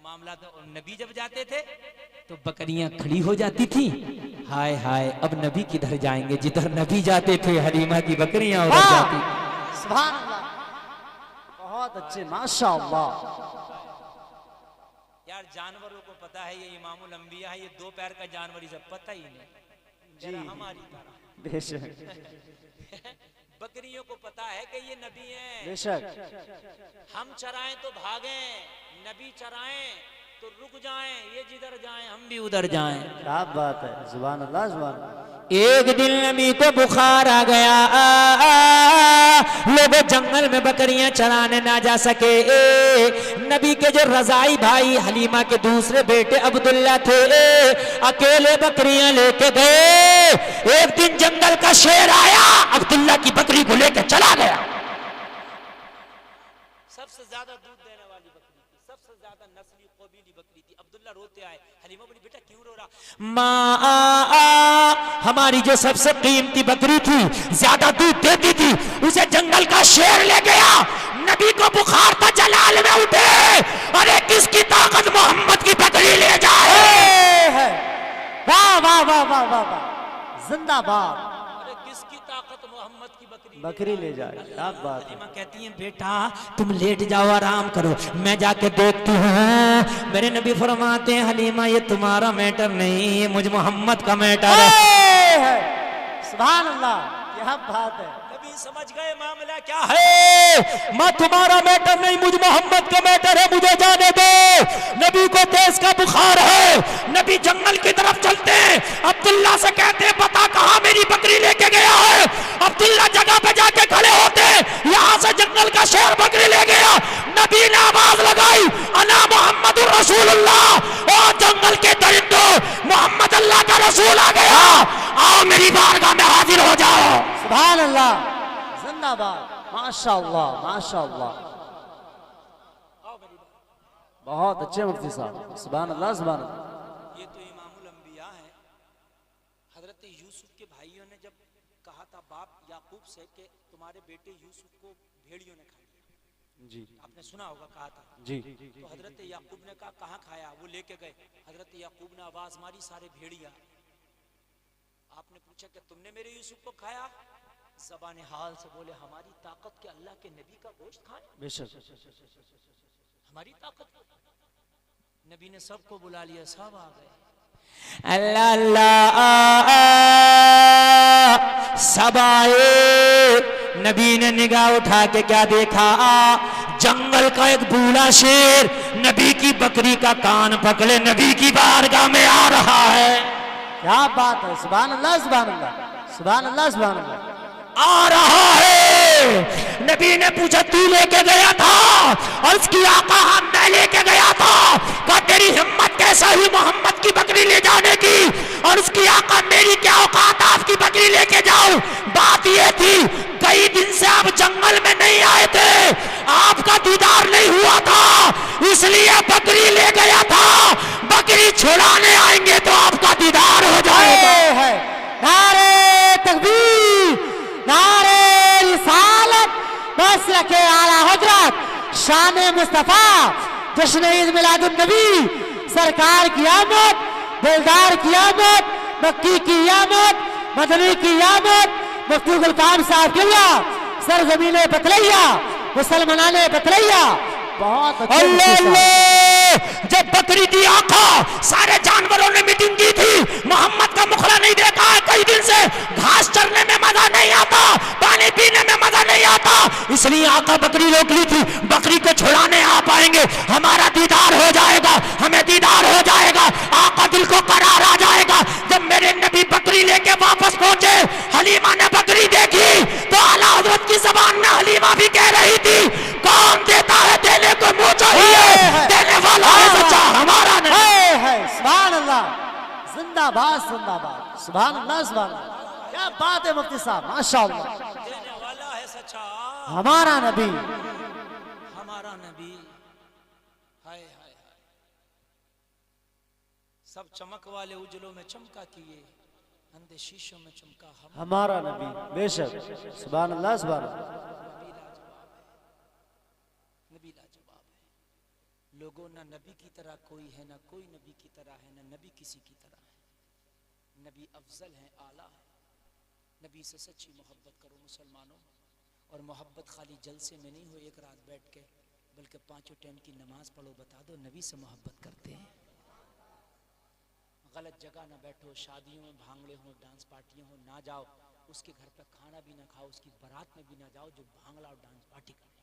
मामला था। नबी जब जाते थे तो बकरियां खड़ी हो जाती थी। हाय हाय, अब नबी किधर जाएंगे, जिधर नबी जाते थे हलीमा की बकरियां उधर जाती। सुभान अल्लाह, बहुत अच्छे, माशाअल्लाह। यार जानवरों को पता है ये इमामुल अंबिया है, ये दो पैर का जानवर, इसे पता ही नहीं जी, हमारी तरह बेशक। बकरियों को पता है कि ये नबी हैं। बेशक। हम चराएं तो भागें, नबी चराएं तो रुक जाएं, ये जिधर जाएं हम भी उधर जाएं। क्या बात है, सुभान अल्लाह, सुभान अल्लाह। एक दिन नबी को बुखार आ गया, लोग जंगल में बकरियां चराने ना जा सके। नबी के जो रजाई भाई हलीमा के दूसरे बेटे अब्दुल्ला थे, अकेले बकरियां लेके गए। एक दिन जंगल का शेर आया, अब्दुल्ला की बकरी को लेकर चला गया। सबसे ज्यादा दूध देने वाली बकरी थी, सबसे ज्यादा नस्ली कबीली बकरी थी। अब्दुल्ला रोते आए, हलीमा बोली बेटा क्यों रो रहा? माँ हमारी जो सबसे कीमती बकरी थी, ज्यादा दूध देती थी, उसे जंगल का शेर ले गया। नबी को बुखार था, जलाल में उठे, अरे किसकी ताकत मोहम्मद की बकरी ले जाए। वाह वाह वाह वाह वाह वाह, जिंदाबाद। अरे किसकी ताकत मोहम्मद की बकरी ले जाए, क्या बात है। हलीमा कहती हैं बेटा तुम लेट जाओ, आराम करो, मैं जाके देखती हूँ। मेरे नबी फरमाते हैं हलीमा ये तुम्हारा मैटर नहीं, ये मुझ मोहम्मद का मैटर है। सुभान अल्लाह, क्या बात है। नबी समझ गए मामला क्या है, मैं तुम्हारा मैटर नहीं, मुझ मोहम्मद का मैटर है, मुझे जाने दो। नबी को तेज का बुखार है, नबी जंगल की तरफ चलते हैं, अब्दुल्ला से कहते हैं बता कहां मेरी बकरी लेके गया है। अब्दुल्ला जगह पे जाके खड़े होते, यहां से जंगल का शेर बकरी ले गया। नबी ने आवाज लगाई अना मोहम्मदुर रसूलुल्लाह, और जंगल के दरिंदों मोहम्मद अल्लाह का रसूल आ गया, आओ मेरी बारगाह में हाजिर हो जाओ। सुभान अल्लाह, जिंदाबाद, माशाअल्लाह माशाअल्लाह। बहुत अच्छे मुफ्ती साहब, सुभान अल्लाह सुभान अल्लाह। ये तो इमामुल अंबिया है। हजरत यूसुफ के भाइयों ने जब कहा था बाप याकूब से कि तुम्हारे बेटे यूसुफ को भेड़ियों ने खा लिया, जी आपने सुना होगा, कहा था जी। तो हजरत याकूब ने कहा कहाँ खाया? वो लेके गए। हजरत याकूब ने आवाज मारी सारे भेड़िया। आपने पूछा कि तुमने मेरे यूसुफ को खाया? ज़बान हाल से बोले हमारी ताकत के अल्लाह के नबी का गोश्त खाए, बेशक। हमारी ताकत। नबी ने सबको बुला लिया, सब आ गए। अल्लाह अल्लाह सब आए। नबी ने निगाह उठा के क्या देखा, जंगल का एक बूढ़ा शेर नबी की बकरी का कान पकड़े नबी की बारगाह में आ रहा है। क्या बात है, सुभान अल्लाह सुभान अल्लाह सुभान अल्लाह सुभान अल्लाह। आ रहा है। नबी ने पूछा तू लेके गया था? और उसकी आका हम मैं लेके गया था। कहा तेरी हिम्मत कैसा हुई मोहम्मद की बकरी ले जाने की? और उसकी आका मेरी क्या औकात, आपकी बकरी लेके जाओ। बात ये थी कई दिन से आप जंगल में नहीं आए थे, आपका दीदार नहीं हुआ था, इसलिए बकरी ले गया था। बकरी छुड़ाने आएंगे तो आपका दीदार हो जाएगा। नारे तकबीर, नारे रिसालत, मसलके आला हजरत, शान मुस्तफा, जश्न ईद मिलादुन नबी, सरकार की आमद, दिलदार की आमद, मक्की की आमद, मदनी की आमद, मुफ्ती गुलकाम साहब किबला, सरजमीन बतलैया, मुसलमानान बतलैया। बहुत जब बकरी की आका सारे जानवरों ने मीटिंग की थी, मोहम्मद का मुखड़ा नहीं देखा है कई दिन से, घास चरने में मजा मजा नहीं आता, पानी पीने में मजा नहीं आता, इसलिए आका बकरी रोक ली थी। बकरी को छुड़ाने आप आएंगे, हमारा दीदार हो जाएगा, हमें दीदार हो जाएगा, आका दिल को करार आ जाएगा। जब मेरे नबी बकरी लेके वापस पहुंचे, हलीमा ने बकरी देखी तो आला हजरत की जबान में हलीमा भी कह रही थी, कौन देता है देने को मुंह चाहिए, देने वाला है सच्चा हमारा नहीं है। सुभान अल्लाह, जिंदाबाद जिंदाबाद, सुभान अल्लाह सुभान अल्लाह। क्या बात है मुफ्ती साहब, माशाअल्लाह। देने वाला है सच्चा हमारा नबी, हमारा नबी। हाय हाय हाय, सब चमक वाले उजलों में चमका किए, अंधे शीशों में चमका हमारा नबी, बेशक। सुभान अल्लाह सुभान अल्लाह। नबी लाजवाब है। लोगों ना नबी की तरह कोई है, ना कोई नबी की तरह है, ना नबी किसी की तरह है। नबी अफजल है, आला है। नबी से सच्ची मोहब्बत करो मुसलमानों, और मोहब्बत खाली जलसे में नहीं हो एक रात बैठ के, बल्कि 5 टाइम की नमाज पढ़ो, बता दो नबी से मोहब्बत करते हैं। गलत जगह ना बैठो, शादियों में भांगड़े हो, डांस पार्टियां हो, ना जाओ, उसके घर पर खाना भी ना खाओ, उसकी बारात में भी ना जाओ जो भांगड़ा और डांस पार्टी करने,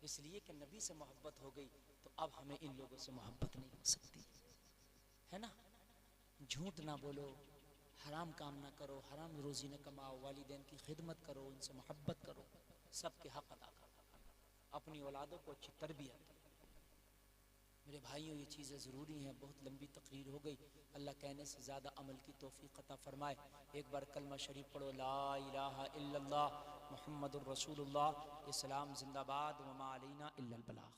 इसलिए कि नबी से मोहब्बत हो गई तो अब हमें इन लोगों से मोहब्बत नहीं हो सकती, है ना। झूठ ना बोलो, हराम काम ना करो, हराम रोजी न कमाओ, वालिदैन की खिदमत करो, उनसे मोहब्बत करो, सबके हक अदा करो, अपनी औलादों को अच्छी तरबियत दो। मेरे भाइयों, ये चीज़ें ज़रूरी हैं। बहुत लंबी तकरीर हो गई, अल्लाह कहने से ज़्यादा अमल की तौफीक अता फरमाए। एक बार कलमा शरीफ पढ़ो, ला इलाहा इल्लल्लाह मुहम्मदुर रसूलुल्लाह। इस्लाम जिंदाबाद, वमा अलैना इल्लल बलाग।